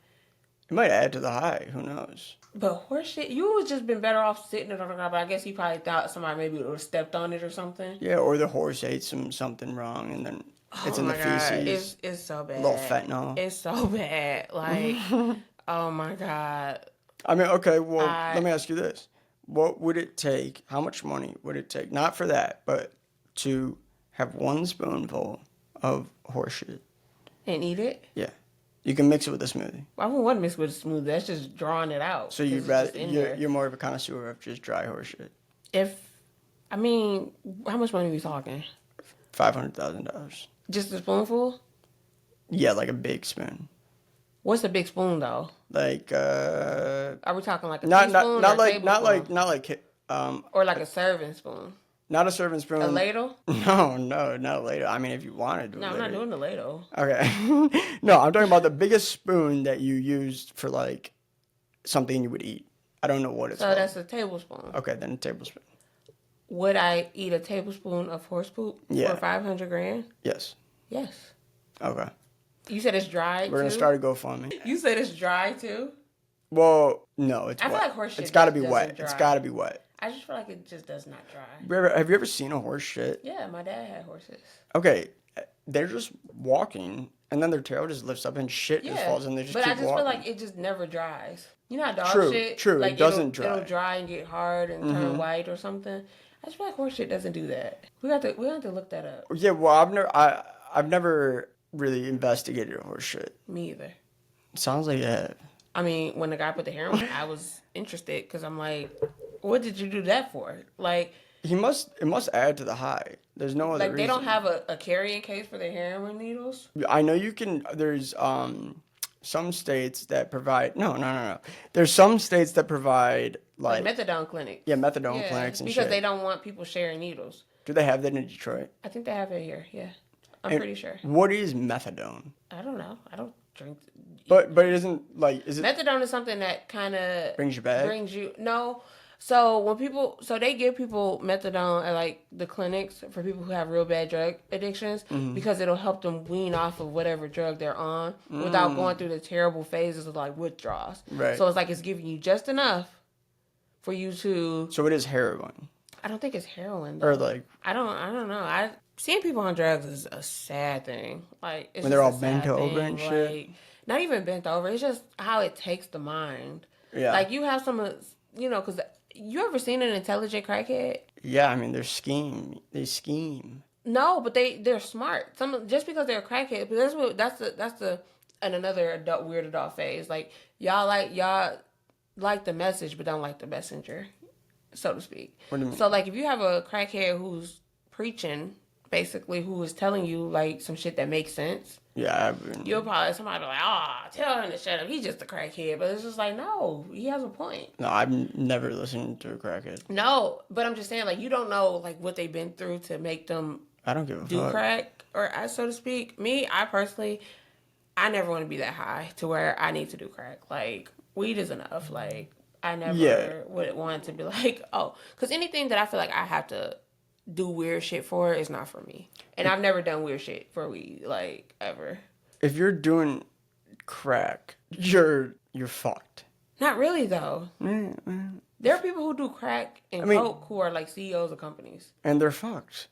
It might add to the high. Who knows? But horseshit, you would just been better off sitting it on the ground. But I guess he probably thought somebody maybe would have stepped on it or something. Yeah, or the horse ate something wrong, and then it's in the feces. It's so bad. A little fentanyl. It's so bad. Like, oh my God. I mean, okay, well, let me ask you this. What would it take, how much money would it take, not for that, but to have one spoonful of horse shit? And eat it? Yeah. You can mix it with a smoothie. I wouldn't want to mix with a smoothie. That's just drawing it out. So you'd 'cause it's rather just in you're, there. you're more of a connoisseur of just dry horse shit. I mean, how much money are we talking? $500,000. Just a spoonful? Yeah, like a big spoon. What's a big spoon though? Like Are we talking like a not teaspoon not or a like tablespoon? not like Or like a serving spoon? not a serving spoon. A ladle? No, not a ladle. I mean, if you wanted to. No, I'm not doing the ladle. Okay. No, I'm talking about the biggest spoon that you used for like something you would eat. I don't know what it's So called. that's a tablespoon. Okay, then a tablespoon. Would I eat a tablespoon of horse poop Yeah. for 500 grand? Yes. Yes. Okay. You said it's dry We're gonna too? start a GoFundMe. You said it's dry too? Well, no, it's I feel wet. like horse shit It's got to be doesn't wet. dry. It's got to be wet. I just feel like it just does not dry. Have you ever seen a horse shit? Yeah, my dad had horses. Okay, they're just walking, and then their tail just lifts up and shit just falls, and they just but keep I just walking. feel like it just never dries. You know how dog True, shit? true, it Like doesn't dry. It'll dry and get hard and turn white or something. I just feel like horse shit doesn't do that. We have to look that up. Yeah, well, I've never really investigated a horse shit. Me either. Sounds like you have. I mean, when the guy put the hair on, I was interested because I'm like, what did you do that for? Like, It must add to the high. There's no other like reason. they don't have a carrying case for their heroin needles. I know you can. There's some states that provide. No. There's some states that provide Like like methadone clinics. yeah methadone Yeah, clinics and because shit. they don't want people sharing needles. Do they have that in Detroit? I think they have it here. Yeah, I'm And pretty sure. What is methadone? I don't know. I don't drink. But it isn't like is it Methadone is something that kind of brings you back? no. So they give people methadone at like the clinics for people who have real bad drug addictions because it'll help them wean off of whatever drug they're on without going through the terrible phases of like withdrawals. Right. So it's like it's giving you just enough for you to. So it is heroin I don't think it's heroin though. or like I don't know. Seeing people on drugs is a sad thing. Like it's when they're just all a bent sad over thing. and shit. Like, not even bent over. It's just how it takes the mind. Yeah. Like you have some, because you ever seen an intelligent crackhead? Yeah, I mean they scheme. No, but they're smart. Just because they're a crackhead, but that's the and another weird adult phase. Like y'all like the message, but don't like the messenger, so to speak. What do you mean? So like if you have a crackhead who's preaching, basically, who is telling you like some shit that makes sense. Yeah, You'll probably somebody be like, tell him to shut up. He's just a crackhead. But it's just like, no, he has a point. no, I've never listened to a crackhead. No, but I'm just saying, like, you don't know like what they've been through to make them I don't give a do fuck. crack, or so to speak. Me, I personally, I never want to be that high to where I need to do crack. Like, weed is enough. Like, I never would want to be like, because anything that I feel like I have to do weird shit for is not for me. And I've never done weird shit for weed, like, ever. If you're doing crack, you're fucked. Not really, though. There are people who do crack and coke who are like CEOs of companies. And they're fucked.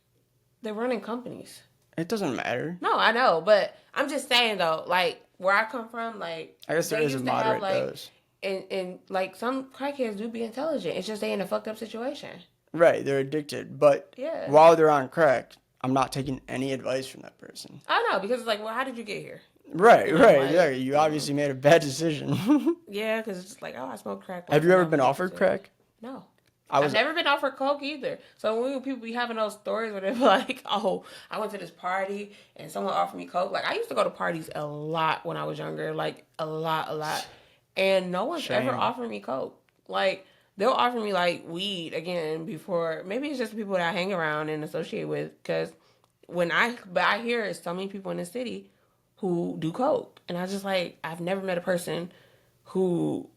They're running companies. It doesn't matter. No, I know, but I'm just saying though, like where I come from, like I guess there is a moderate dose. And like some crackheads do be intelligent. It's just they in a fucked up situation. Right, they're addicted, but Yeah. while they're on crack, I'm not taking any advice from that person. I know, because it's like, well, how did you get here? Right, like- yeah. You obviously made a bad decision. Yeah, because it's just like, I smoked crack. Have you ever once, been I'm offered crack? No. I was I've never been offered coke either. So when people be having those stories where they're like, oh, I went to this party and someone offered me coke. Like, I used to go to parties a lot when I was younger. Like, a lot. And no one's Shame. ever offered me coke. Like, they'll offer me, like, weed again before. Maybe it's just the people that I hang around and associate with. Because I hear so many people in the city who do coke. And I just, like, I've never met a person who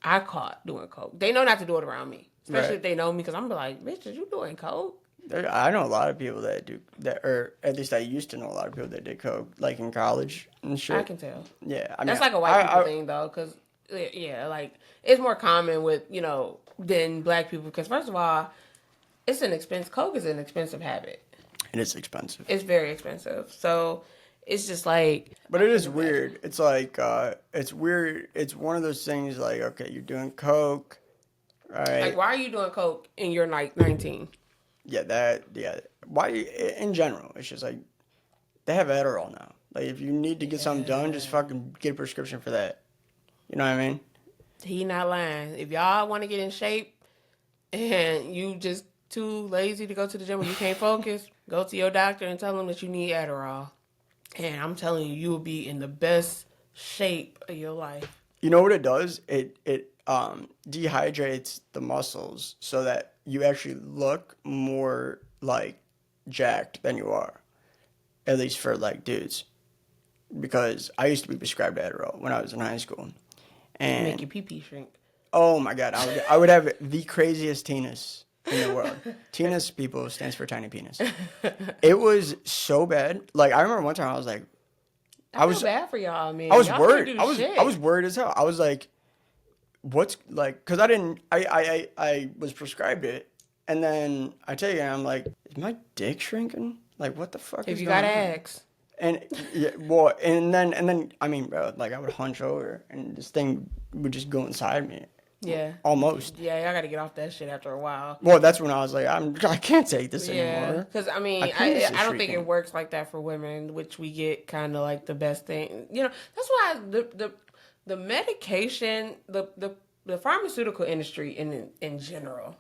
I caught doing coke. They know not to do it around me. Especially Right. if they know me, because I'm like, bitch, are you doing coke? I know a lot of people that do that, or at least I used to know a lot of people that did coke, like in college and shit. I can tell. Yeah, I mean, That's like a white people thing, though, because, yeah, like, it's more common with, than black people. Because, first of all, coke is an expensive habit. And it's expensive. It's very expensive. So, it's just like... But it is weird. It's like, it's weird. It's one of those things like, okay, you're doing coke, right? Like, why are you doing coke and you're, like, 19? Yeah. Why, in general, it's just like, they have Adderall now. Like, if you need to get something done, just fucking get a prescription for that. You know what I mean? He not lying. If y'all want to get in shape and you just too lazy to go to the gym or you can't focus, go to your doctor and tell them that you need Adderall. And I'm telling you, you will be in the best shape of your life. You know what it does? It dehydrates the muscles so that you actually look more like jacked than you are. At least for like dudes. Because I used to be prescribed Adderall when I was in high school. And Make your pee-pee shrink. oh my God, I would have the craziest penis in the world. Penis, people, stands for tiny penis. It was so bad. Like, I remember one time I was like, I feel bad for y'all, man. I was y'all worried. Shit. I was worried as hell. I was like, what's like, because I was prescribed it, and then I take it and I'm like, is my dick shrinking? Like, what the fuck if is you going got on? eggs. And yeah, well, and then I mean, bro, like I would hunch over and this thing would just go inside me. Yeah. Almost. Yeah, y'all got to get off that shit after a while. Well, that's when I was like, I can't take this anymore. Because, I mean, I don't think it works like that for women, which we get kind of like the best thing. You know, that's why the medication, the pharmaceutical industry in general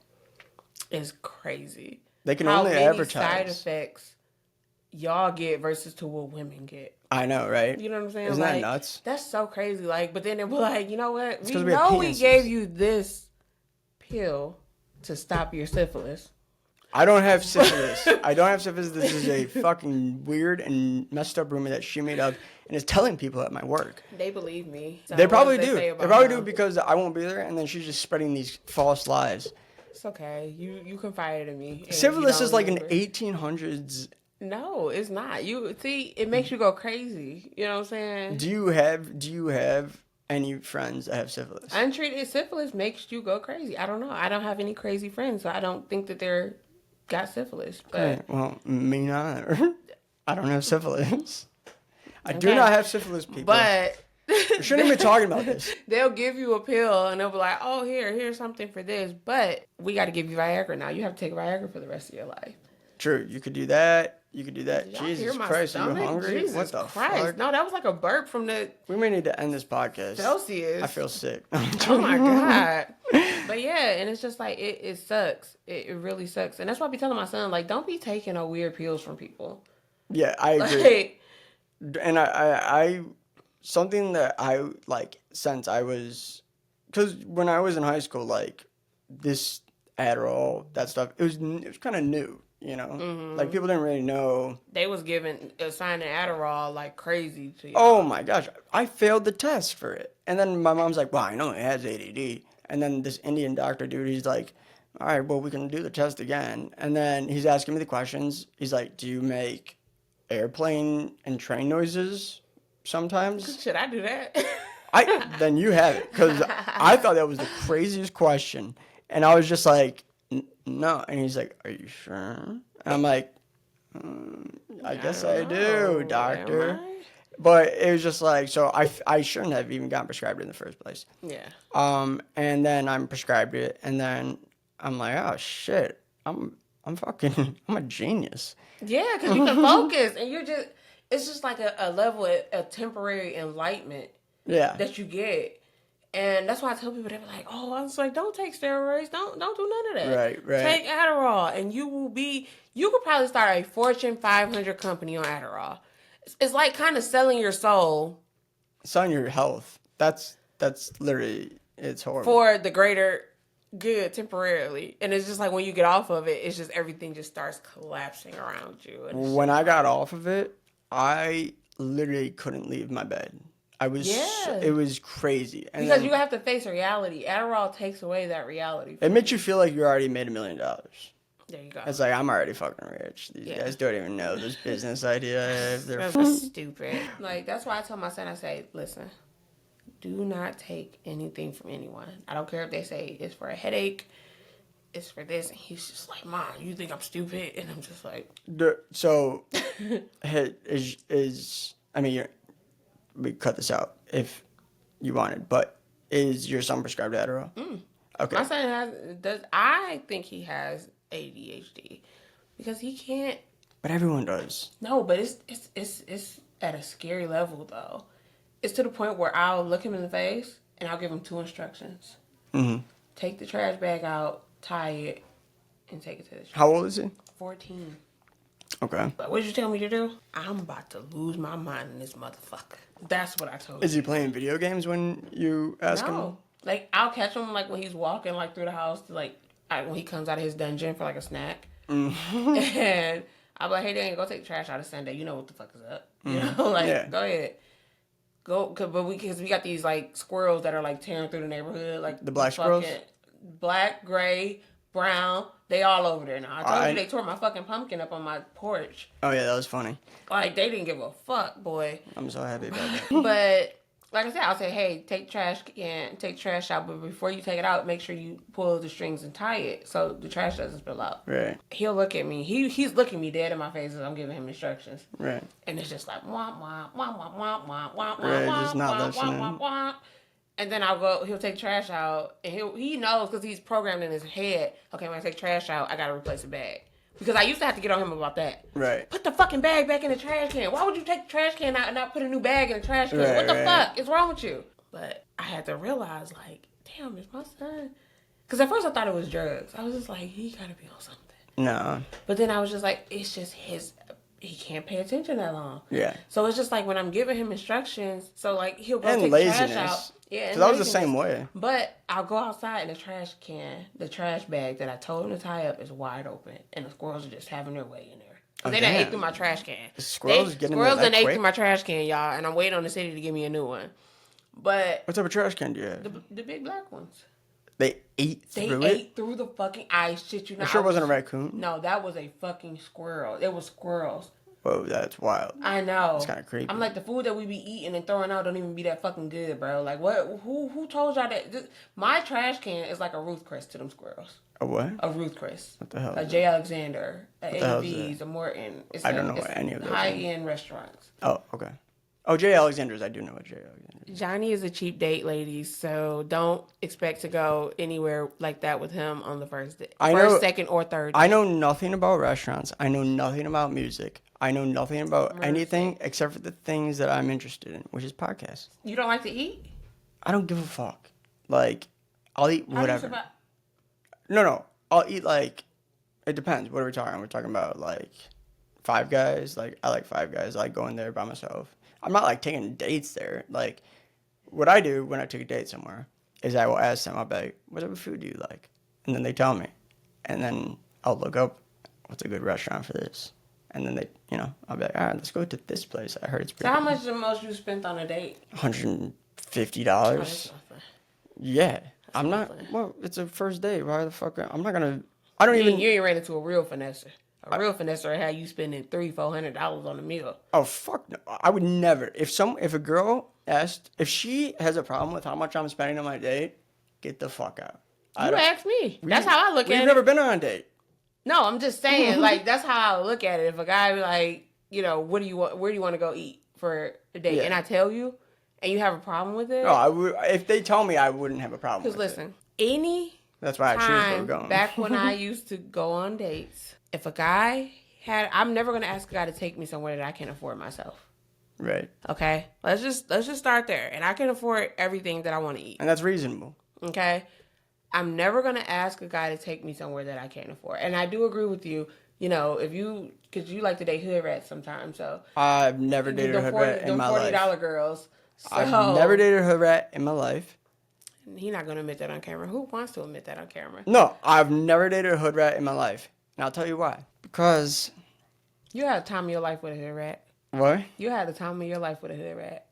is crazy. They can How only many advertise. side effects y'all get versus to what women get. I know, right? You know what I'm saying? Isn't like, that nuts? That's so crazy. Like, but then it was like, you know what? It's We 'cause we have know we penises. gave you this pill to stop your syphilis. I don't have syphilis. I don't have syphilis. This is a fucking weird and messed up rumor that she made up and is telling people at my work. They believe me. So They probably what do. say They about probably her? do because I won't be there, and then she's just spreading these false lies. It's okay. You confided in me. and you Syphilis don't is like remember. an 1800s. No, it's not. You see, it makes you go crazy. You know what I'm saying? Do you have any friends that have syphilis? Untreated syphilis makes you go crazy. I don't know. I don't have any crazy friends, so I don't think that they're got syphilis. But Okay, well, me neither. I don't have syphilis. I do Okay. not have syphilis, people. but We shouldn't be talking about this. They'll give you a pill and they'll be like, "Oh, here's something for this." But we got to give you Viagra now. You have to take Viagra for the rest of your life. True, you could do that. You could do that. Did y'all hear Jesus my Christ, are you stomach? hungry? Jesus What the Christ. fuck? No, that was like a burp from the We may need to end this podcast. Celsius. I feel sick. Oh my God. But yeah, and it's just like, it sucks. It really sucks. And that's why I be telling my son, like, don't be taking no weird pills from people. Yeah, I agree. Like, And I something that I like since I was, because when I was in high school, like this Adderall, that stuff, it was kind of new, you know. Mm-hmm. Like people didn't really know. they was assigning Adderall like crazy to you. Oh my gosh, I failed the test for it, and then my mom's like, "Well, I know he has ADD," and then this Indian doctor dude, he's like, "All right, well, we can do the test again," and then he's asking me the questions. He's like, "Do you make airplane and train noises sometimes?" Should I do that? Then you have it, because I thought that was the craziest question, and I was just like, no. And he's like, "Are you sure?" And I'm like, I guess I do, Am doctor. I? But it was just like, so I shouldn't have even gotten prescribed it in the first place. Yeah. And then I'm prescribed it, and then I'm like, oh shit, I'm a genius. Yeah, because you can focus, and it's just like a level of temporary enlightenment Yeah. that you get. And that's why I tell people, they be like, "Oh," I was like, "Don't take steroids. Don't do none of that. Right. Take Adderall, and you could probably start a Fortune 500 company on Adderall. It's like kind of selling your soul It's on your health. That's literally, it's horrible. for the greater good temporarily. And it's just like when you get off of it, it's just everything just starts collapsing around you. And it's When I got off of it, I literally couldn't leave my bed. I was, Yeah. it was crazy. And because then you have to face reality. Adderall takes away that reality. it makes you feel like you already made $1 million. There you go. It's like, I'm already fucking rich. These Yeah. guys don't even know this business idea I have. They're That's stupid. Like, that's why I tell my son, I say, listen, do not take anything from anyone. I don't care if they say it's for a headache, it's for this. And he's just like, "Mom, you think I'm stupid?" And I'm just like, So, I mean, we cut this out if you wanted, but is your son prescribed Adderall? Okay. my son I think he has ADHD because he can't. But everyone does. No, but it's at a scary level, though. It's to the point where I'll look him in the face and I'll give him 2 instructions. Mm-hmm. Take the trash bag out, tie it, and take it to the trash. How old is he? 14. Okay. But what did you tell me to do? I'm about to lose my mind in this motherfucker. That's what I told you. Is he playing video games when you ask him? No. Like, I'll catch him, like, when he's walking, like, through the house, like, when he comes out of his dungeon for, like, a snack. Mm-hmm. And I'm like, hey, Daniel, go take the trash out of Sunday. You know what the fuck is up. You know? Like, go ahead. Go, because we got these, like, squirrels that are, like, tearing through the neighborhood. Like, the black squirrels? Black, gray, brown. They all over there now. I told you they tore my fucking pumpkin up on my porch. Oh, yeah, that was funny. Like, they didn't give a fuck, boy. I'm so happy about that. But, like I said, I'll say, hey, take trash out, but before you take it out, make sure you pull the strings and tie it so the trash doesn't spill out. Right. He'll look at me. He's looking me dead in my face as I'm giving him instructions. Right. And it's just like, wah, wah, wah, wah, wah, wah, wah, right, wah, just not wah, listening. wah, wah, wah. And then he'll take trash out, and he knows because he's programmed in his head, okay, when I take trash out, I got to replace the bag. Because I used to have to get on him about that. Right. Put the fucking bag back in the trash can. Why would you take the trash can out and not put a new bag in the trash can? What the fuck is wrong with you? But I had to realize, like, damn, it's my son. Because at first I thought it was drugs. I was just like, he got to be on something. No. But then I was just like, it's just he can't pay attention that long. Yeah. So it's just like when I'm giving him instructions, so like he'll go and take laziness. trash out. Yeah, because I was the same way. But I'll go outside and the trash can, the trash bag that I told him to tie up is wide open, and the squirrels are just having their way in there. Oh, they done ate through my trash can. The squirrels done ate through my trash can, y'all, and I'm waiting on the city to give me a new one. But what type of trash can do you have? The big black ones. They ate through it? They ate through the fucking ice. Shit, you know. I'm sure it wasn't a raccoon. No, that was a fucking squirrel. It was squirrels. Whoa, that's wild. I know. It's kind of creepy. I'm like, the food that we be eating and throwing out don't even be that fucking good, bro. Like, what? Who told y'all that? My trash can is like a Ruth Chris to them squirrels. A what? A Ruth Chris. What the hell? A J. Alexander. A the hell AB's. A Morton. I don't know what any of those are. High-end restaurants. Oh, okay. Oh, J. Alexander's. I do know what J. Alexander is. Johnny is a cheap date, ladies, so don't expect to go anywhere like that with him on the first day. First, second, or third day. I know nothing about restaurants. I know nothing about music. I know nothing about anything except for the things that I'm interested in, which is podcasts. You don't like to eat? I don't give a fuck. Like, I'll eat whatever. No. I'll eat, like, it depends. What are we talking? We're talking about, like, Five Guys. Like, I like Five Guys. I like going there by myself. I'm not, like, taking dates there. Like, what I do when I take a date somewhere is I will ask them, I'll be like, what type of food do you like? And then they tell me. And then I'll look up what's a good restaurant for this. And then I'll be like, all right, let's go to this place. I heard it's pretty So how good. much is the most you spent on a date? $150. Oh, that's nothing. Yeah. I'm not, well, it's a first date. Why the fuck? I'm not going to, I don't even. You ain't ran into a real finesser. A real finesser had you spending $300-400 on a meal. Oh, fuck no. I would never. If a girl asked, if she has a problem with how much I'm spending on my date, get the fuck out. You asked me. That's how I look at it. We've never been on a date. No, I'm just saying, like, that's how I look at it. If a guy be like, what do you want? Where do you want to go eat for a date? Yeah. And I tell you, and you have a problem with it. No, I would. If they tell me, I wouldn't have a problem with Because it. listen, any That's why I choose where we're going. back when I used to go on dates, if a guy I'm never gonna ask a guy to take me somewhere that I can't afford myself. Right. Okay, let's just start there, and I can afford everything that I want to eat. And that's reasonable. Okay, I'm never gonna ask a guy to take me somewhere that I can't afford. And I do agree with you. Because you like to date hood rats sometimes, so I've never dated a hood rat in my life. $40 girls. So, I've never dated a hood rat in my life. He's not gonna admit that on camera. Who wants to admit that on camera? No, I've never dated a hood rat in my life. And I'll tell you why. Because You had a time of your life with a hood rat. what? You had a time of your life with a hood rat.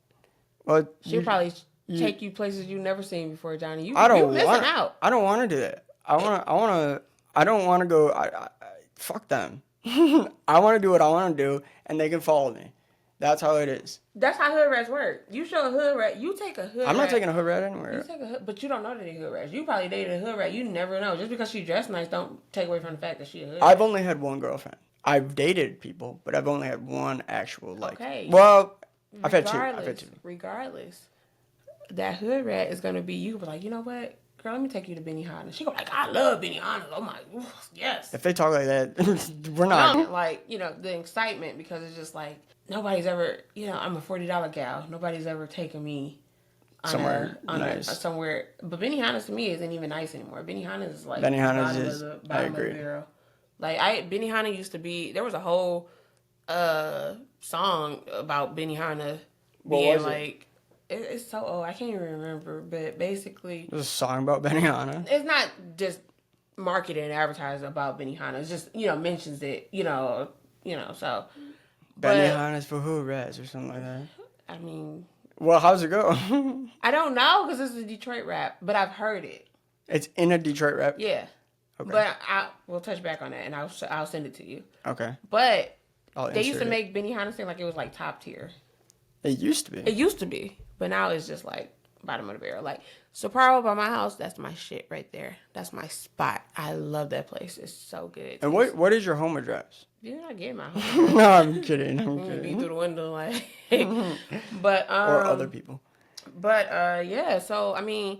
Well, She'll probably take you places you've never seen before, Johnny. You're missing out. I don't want to do that. I don't want to go. Fuck them. I want to do what I want to do, and they can follow me. That's how it is. That's how hood rats work. You show a hood rat. You take a hood rat. I'm not taking a hood rat anywhere. You take a hood, but you don't know that they're hood rats. You probably dated a hood rat. You never know. Just because she dressed nice, don't take away from the fact that she a hood rat. I've only had one girlfriend. I've dated people, but I've only had one actual Okay. Well, I've had two. Regardless, that hood rat is gonna be you. But like, you know what? girl, let me take you to Benihana. She go like, I love Benihana. I'm like, yes. If they talk like that, we're not. No, like, the excitement, because it's just like, nobody's ever, I'm a $40 gal. Nobody's ever taken me Somewhere nice. Somewhere. But Benihana's to me isn't even nice anymore. Benihana's is like Benihana's is, bottom I of the agree. barrel. Like, Benihana used to be, there was a whole song about Benihana being like, it's so old, I can't even remember, but basically There's a song about Benihana. it's not just marketed and advertised about Benihana. It's just, mentions it, so. Benihana's for hood rats or something like that. I mean, well, how's it go? I don't know, because it's a Detroit rap, but I've heard it. It's in a Detroit rap? Yeah. Okay. But we'll touch back on that, and I'll send it to you. Okay. But I'll they used to insert make Benihana seem like it was like top tier. It used to be. It used to be, but now it's just like bottom of the barrel. Like Sapporo by my house, that's my shit right there. That's my spot. I love that place. It's so good. And what is your home address? You're not getting my home. No, I'm kidding. I'm Be kidding. through the window, like. But or other people. But yeah. So I mean,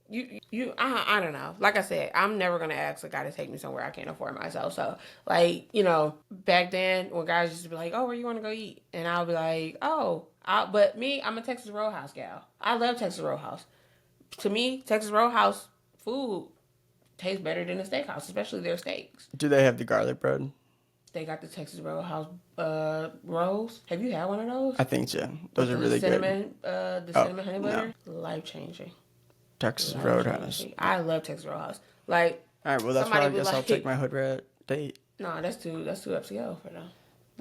I don't know. Like I said, I'm never gonna ask a guy to take me somewhere I can't afford myself. So like, back then when guys used to be like, "Oh, where you want to go eat?" and I'll be like, "Oh." But me, I'm a Texas Roadhouse gal. I love Texas Roadhouse. To me, Texas Roadhouse food tastes better than a steakhouse, especially their steaks. Do they have the garlic bread? They got the Texas Roadhouse rolls. Have you had one of those? I think so. Those are really cinnamon, good. The cinnamon honey butter? No. Life-changing. Texas Roadhouse. I love Texas Roadhouse. Like, all right, well, that's why I guess I'll take my hood rat date. No, that's too FCO for them.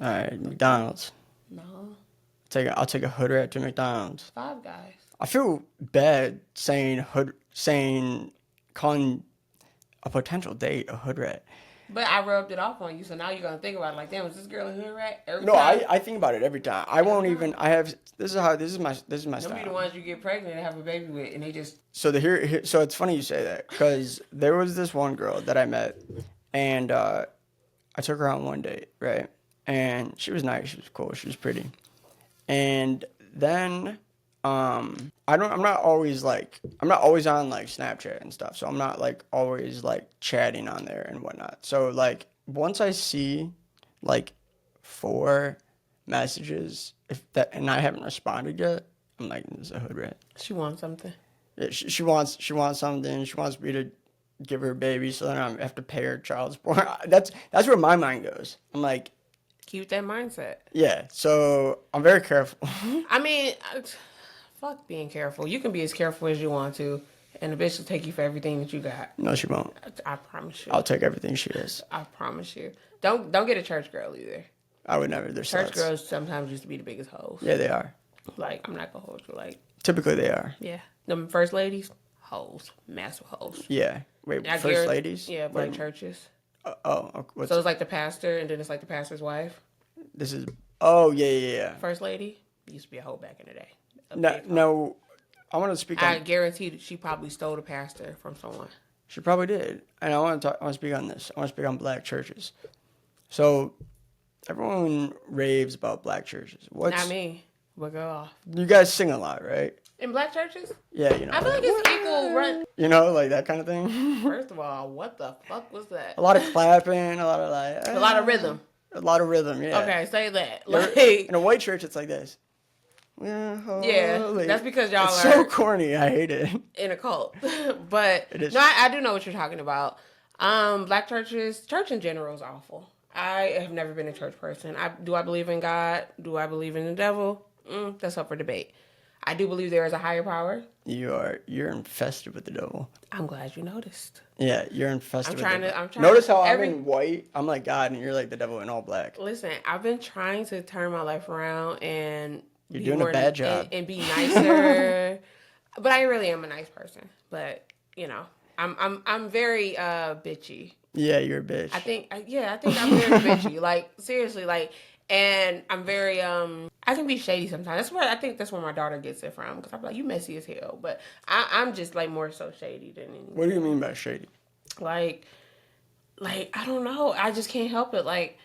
All right, McDonald's. No. I'll take a hood rat to McDonald's. Five Guys. I feel bad calling a potential date a hood rat. But I rubbed it off on you, so now you're gonna think about it like, damn, is this girl a hood rat? Every time? I think about it every time. I won't even. I have. This is my They'll style. be the ones you get pregnant and have a baby with, and they just. So so it's funny you say that, because there was this one girl that I met, and I took her on one date, right? And she was nice. She was cool. She was pretty. And then I'm not always on like Snapchat and stuff, so I'm not like always like chatting on there and whatnot. So like once I see like 4 messages and I haven't responded yet, I'm like, this is a hood rat. She wants something. Yeah, she wants something. She wants me to give her a baby, so then I have to pay her child support. That's where my mind goes. I'm like, keep that mindset. Yeah, so I'm very careful. I mean, fuck being careful. You can be as careful as you want to, and the bitch will take you for everything that you got. No, she won't. I promise you. I'll take everything she is. I promise you. Don't get a church girl either. I would never. They're church sluts. Girls sometimes used to be the biggest hoes. Yeah, they are. Like, I'm not gonna hold you. Like, typically they are. Yeah, them first ladies, hoes, massive hoes. Yeah. Wait, first ladies? Yeah, black churches. So it's like the pastor, and then it's like the pastor's wife. This is. Oh yeah. First lady used to be a hoe back in the day. No, I want to speak. I guarantee that she probably stole the pastor from someone. She probably did, and I want to speak on this. I want to speak on black churches. So, everyone raves about black churches. Not me. But go off. You guys sing a lot, right? In black churches? Yeah, I feel like it's equal run. Like that kind of thing. First of all, what the fuck was that? A lot of clapping, a lot of like. A lot of rhythm. A lot of rhythm, yeah. Okay, say that. Like, in a white church, it's like this. Yeah, that's because y'all it's are so corny. I hate it. In a cult. But it is. No, I do know what you're talking about. Black churches, church in general is awful. I have never been a church person. Do I believe in God? Do I believe in the devil? That's up for debate. I do believe there is a higher power. You're infested with the devil. I'm glad you noticed. Yeah, you're infested with the devil. I'm trying Notice how I'm in white? I'm like God, and you're like the devil in all black. Listen, I've been trying to turn my life around and you're doing a bad job. And be nicer. But I really am a nice person. But, I'm very bitchy. Yeah, you're a bitch. I think I'm very bitchy. Like, seriously, like, and I'm very, I can be shady sometimes. I think that's where my daughter gets it from. Because I'm like, you messy as hell. But I'm just, like, more so shady than anything. What do you mean by shady? Like, I don't know. I just can't help it. Like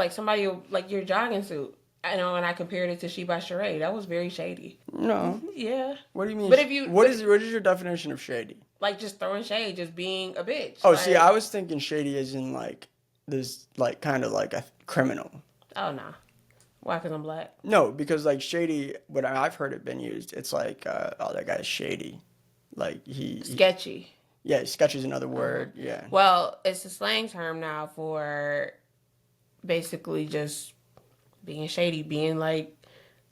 somebody, like your jogging suit. And I compared it to She by Sheree. That was very shady. No. Yeah. What do you mean? But if you... What is your definition of shady? like just throwing shade, just being a bitch. Oh, like, see, I was thinking shady as in like this, like kind of like a criminal. Oh no, why? Because I'm black. No, because like shady, what I've heard it been used, it's like, oh, that guy's shady. Like Sketchy. Yeah, sketchy is another word. Yeah. Well, it's a slang term now for basically just being shady, being like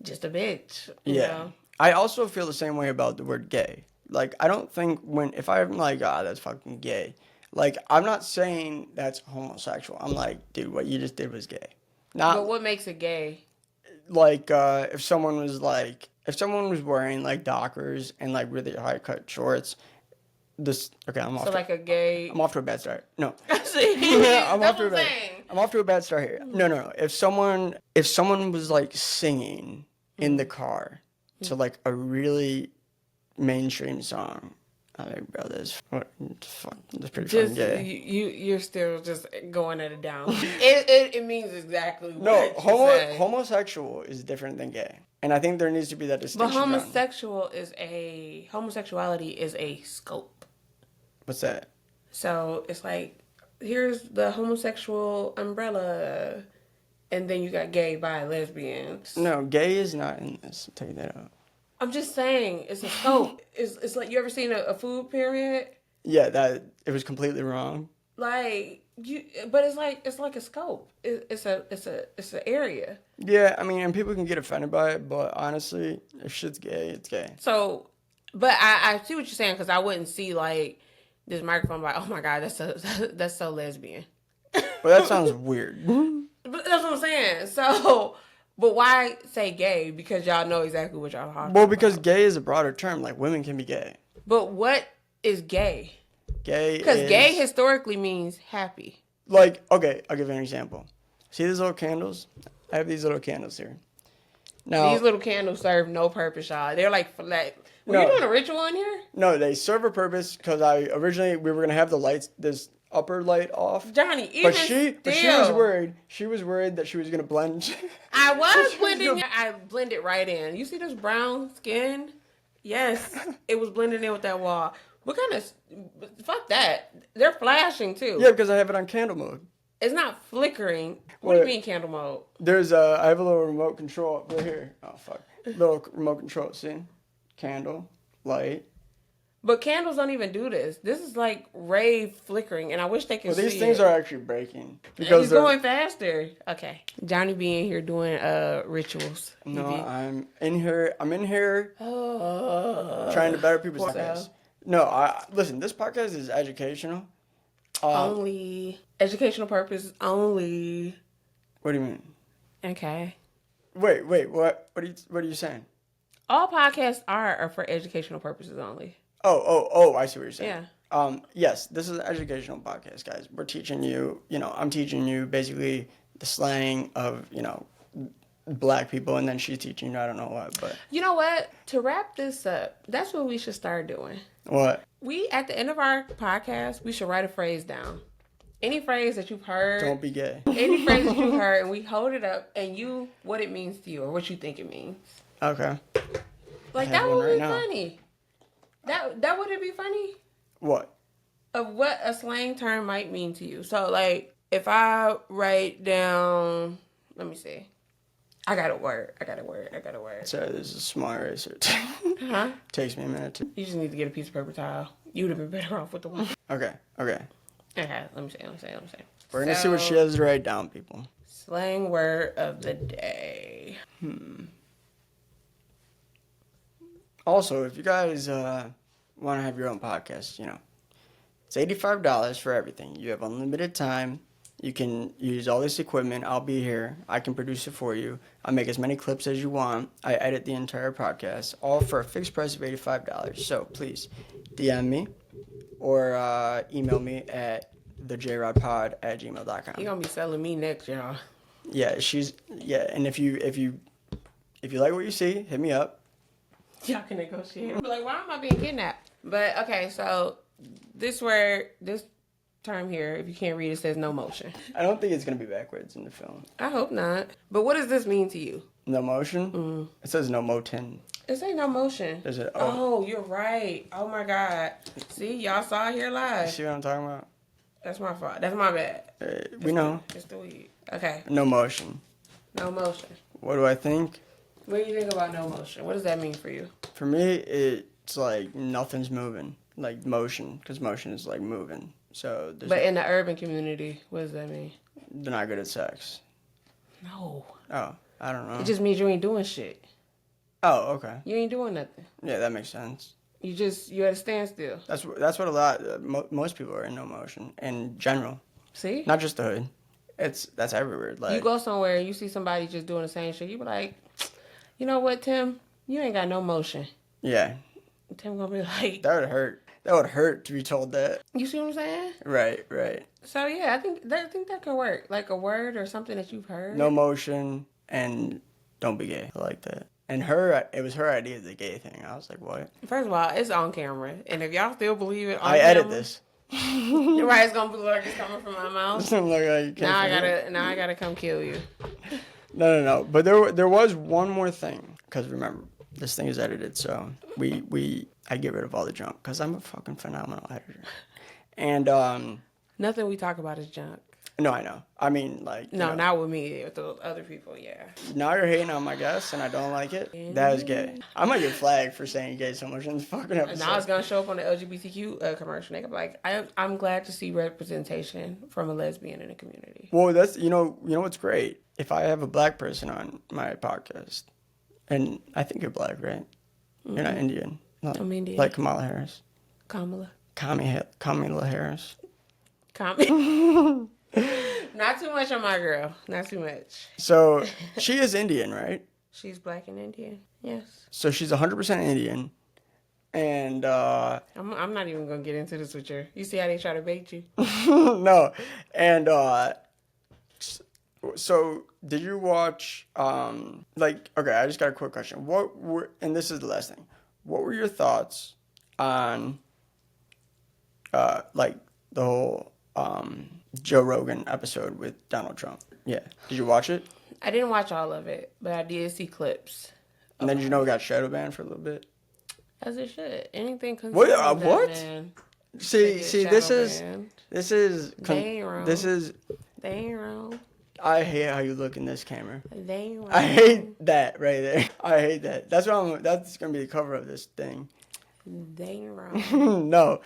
just a bitch. You know? I also feel the same way about the word gay. Like, I don't think if I'm like, that's fucking gay, like, I'm not saying that's homosexual. I'm like, dude, what you just did was gay. Not But what makes it gay? like, if someone was wearing like Dockers and like really high cut shorts, I'm off. So like a gay. I'm off to a bad start. No. See, I'm that's what I'm saying. I'm off to a bad start here. No. If someone was like singing in the car to like a really mainstream song, I'm like, bro, that's pretty fucking gay. You're still just going at it down. it means exactly what No, you said. homosexual is different than gay, and I think there needs to be that distinction. But drawn. homosexuality is a scope. What's that? So it's like, here's the homosexual umbrella, and then you got gay, bi, lesbians. No, gay is not in this. I'll tell you that out. I'm just saying, it's a scope. It's like, you ever seen a food pyramid? Yeah, that it was completely wrong. Like but it's like a scope. It's an area. Yeah, I mean, and people can get offended by it, but honestly, if shit's gay, it's gay. So, but I see what you're saying, because I wouldn't see like this microphone like, oh my god, that's so lesbian. Well, that sounds weird. But that's what I'm saying. So, but why say gay? Because y'all know exactly what y'all talking Well, because about. gay is a broader term. Like, women can be gay. But what is gay? Gay Because is... gay historically means happy. Like, okay, I'll give you an example. See these little candles? I have these little candles here. Now, These little candles serve no purpose, y'all. They're like flat. Were you doing a ritual in here? No, they serve a purpose because we were going to have the lights, this upper light off. Johnny, But she was worried. She was worried that she was going to blend. I was blending. I blended right in. You see this brown skin? Yes, it was blending in with that wall. What kind of... Fuck that. They're flashing, too. Yeah, because I have it on candle mode. It's not flickering. What do you mean candle mode? I have a little remote control right here. Oh, fuck. Little remote control, see? Candle, light. But candles don't even do this. This is like rave flickering, and I wish they could see these things it. are actually breaking. Because It's going faster. Okay. Johnny being here doing rituals. No, I'm in here trying to better people's lives. No, listen, this podcast is educational. Only educational purpose only. What do you mean? Okay. Wait, what are you saying? All podcasts are for educational purposes only. Oh, I see what you're saying. Yeah. Yes, this is an educational podcast, guys. We're teaching you, I'm teaching you basically the slang of, black people, and then she's teaching you I don't know what, but... You know what? To wrap this up, that's what we should start doing. What? We, at the end of our podcast, we should write a phrase down. Any phrase that you've heard. Don't be gay. Any phrase that you've heard, and we hold it up, and what it means to you, or what you think it means. Okay. Like, that would be funny. That wouldn't be funny? What? Of what a slang term might mean to you. So, like, if I write down, let me see. I got a word. Sorry, this is a small eraser. Huh? Takes me a minute to... You just need to get a piece of paper towel. You would have been better off with the one. Okay. Okay, let me see. We're going to see what she has to write down, people. Slang word of the day. Also, if you guys want to have your own podcast, it's $85 for everything. You have unlimited time. You can use all this equipment. I'll be here. I can produce it for you. I'll make as many clips as you want. I edit the entire podcast, all for a fixed price of $85. So please DM me or email me at thejrodpod@gmail.com. You're going to be selling me next, y'all. Yeah, and if you like what you see, hit me up. Y'all can negotiate. Be like, why am I being kidnapped? But, okay, so this term here, if you can't read it, says no motion. I don't think it's going to be backwards in the film. I hope not. But what does this mean to you? No motion? It says no motin. It ain't no motion. Is it? Oh, you're right. Oh my God. See, y'all saw it here You live. see what I'm talking about? That's my fault. That's my bad. We know. It's the weed. Okay. No motion. No motion. What do I think? What do you think about no motion? What does that mean for you? For me, it's like nothing's moving. Like motion, because motion is like moving. So But in the urban community, what does that mean? they're not good at sex. No. Oh, I don't know. It just means you ain't doing shit. Oh, okay. You ain't doing nothing. Yeah, that makes sense. You at a standstill. That's what a lot. Most people are in no motion in general. See? Not just the hood. That's everywhere. Like You go somewhere and you see somebody just doing the same shit, you be like, you know what, Tim? You ain't got no motion. yeah, Tim gonna be like, that would hurt. That would hurt to be told that. you see what I'm saying? Right, right. So yeah, I think that could work. Like a word or something that you've heard. No motion and don't be gay. I like that. And it was her idea, the gay thing. I was like, what? First of all, it's on camera, and if y'all still believe it, on I edit camera, this. Everybody's gonna be like, it's coming from my mouth. I'm like, oh, you can't Now I gotta come kill you. No. But there was one more thing. Because remember, this thing is edited, so I get rid of all the junk because I'm a fucking phenomenal editor. And Nothing we talk about is junk. no, I know. I mean, like No, not with me. With the other people, yeah. now you're hating on my guest, and I don't like it. That is gay. I might get flagged for saying gay so much in this fucking episode. Now it's gonna show up on the LGBTQ commercial. They gonna be like, I'm glad to see representation from a lesbian in the community. Well, that's you know what's great. If I have a black person on my podcast, and I think you're black, right? Mm-hmm. You're not Indian. No, I'm Indian. Like Kamala Harris. Kamala Harris. Not too much on my girl. Not too much. So she is Indian, right? She's black and Indian. Yes. So she's 100% Indian, and I'm not even gonna get into this with you. You see how they try to bait you? no, and so did you watch? Okay, I just got a quick question. And this is the last thing. What were your thoughts on, like the whole Joe Rogan episode with Donald Trump? Yeah, did you watch it? I didn't watch all of it, but I did see clips. And then you know it got shadow banned for a little bit. As it should. Anything concerning What? that man. See, this is They ain't wrong. this is. They ain't wrong. I hate how you look in this camera. They ain't wrong. I hate that right there. I hate that. That's gonna be the cover of this thing. They ain't wrong. No,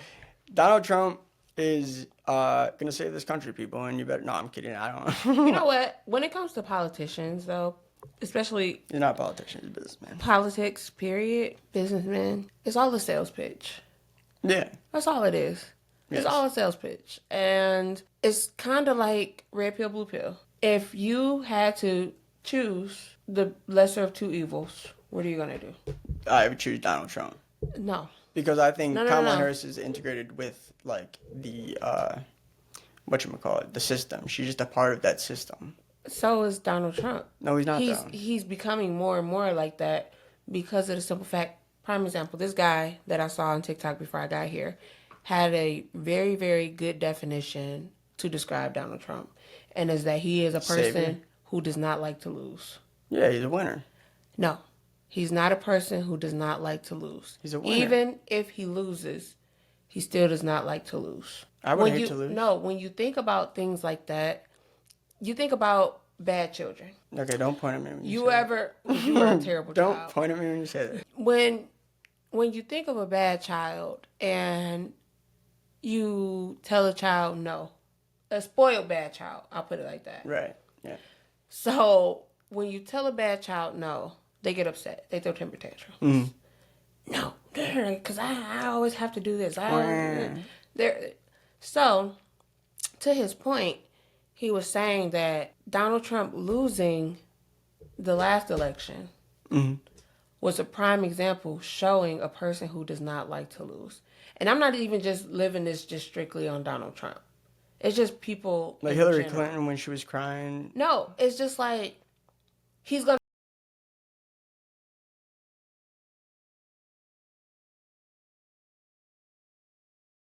Donald Trump is gonna save this country, people, and you better. No, I'm kidding. I don't. You know what? When it comes to politicians, though, especially You're not a politician, you're a businessman. politics, period, businessmen, it's all a sales pitch. Yeah. That's all it is. Yes. It's all a sales pitch. And it's kind of like red pill, blue pill. If you had to choose the lesser of two evils, what are you going to do? I would choose Donald Trump. No. Because I think No. Kamala Harris is integrated with, like, the, the system. She's just a part of that system. So is Donald Trump. No, he's not, He's becoming more and more like that because of the simple fact. Prime example, this guy that I saw on TikTok before I got here had a very, very good definition to describe Donald Trump. And is that he is a person Savior. who does not like to lose. Yeah, he's a winner. No, he's not a person who does not like to lose. He's a winner. Even if he loses, he still does not like to lose. I would hate to lose. No, when you think about things like that, you think about bad children. Okay, don't point at me when you You say were a terrible Don't child. point at me when you say that. When you think of a bad child and you tell a child no, a spoiled bad child, I'll put it like that. Right, yeah. So when you tell a bad child no, they get upset. They throw temper tantrums. Mm-hmm. No, because I always have to do this. So, to his point, he was saying that Donald Trump losing the last election was a prime example showing a person who does not like to lose. And I'm not even just living this just strictly on Donald Trump. It's just people Like in Hillary general. Clinton when she was crying. No, it's just like he's going to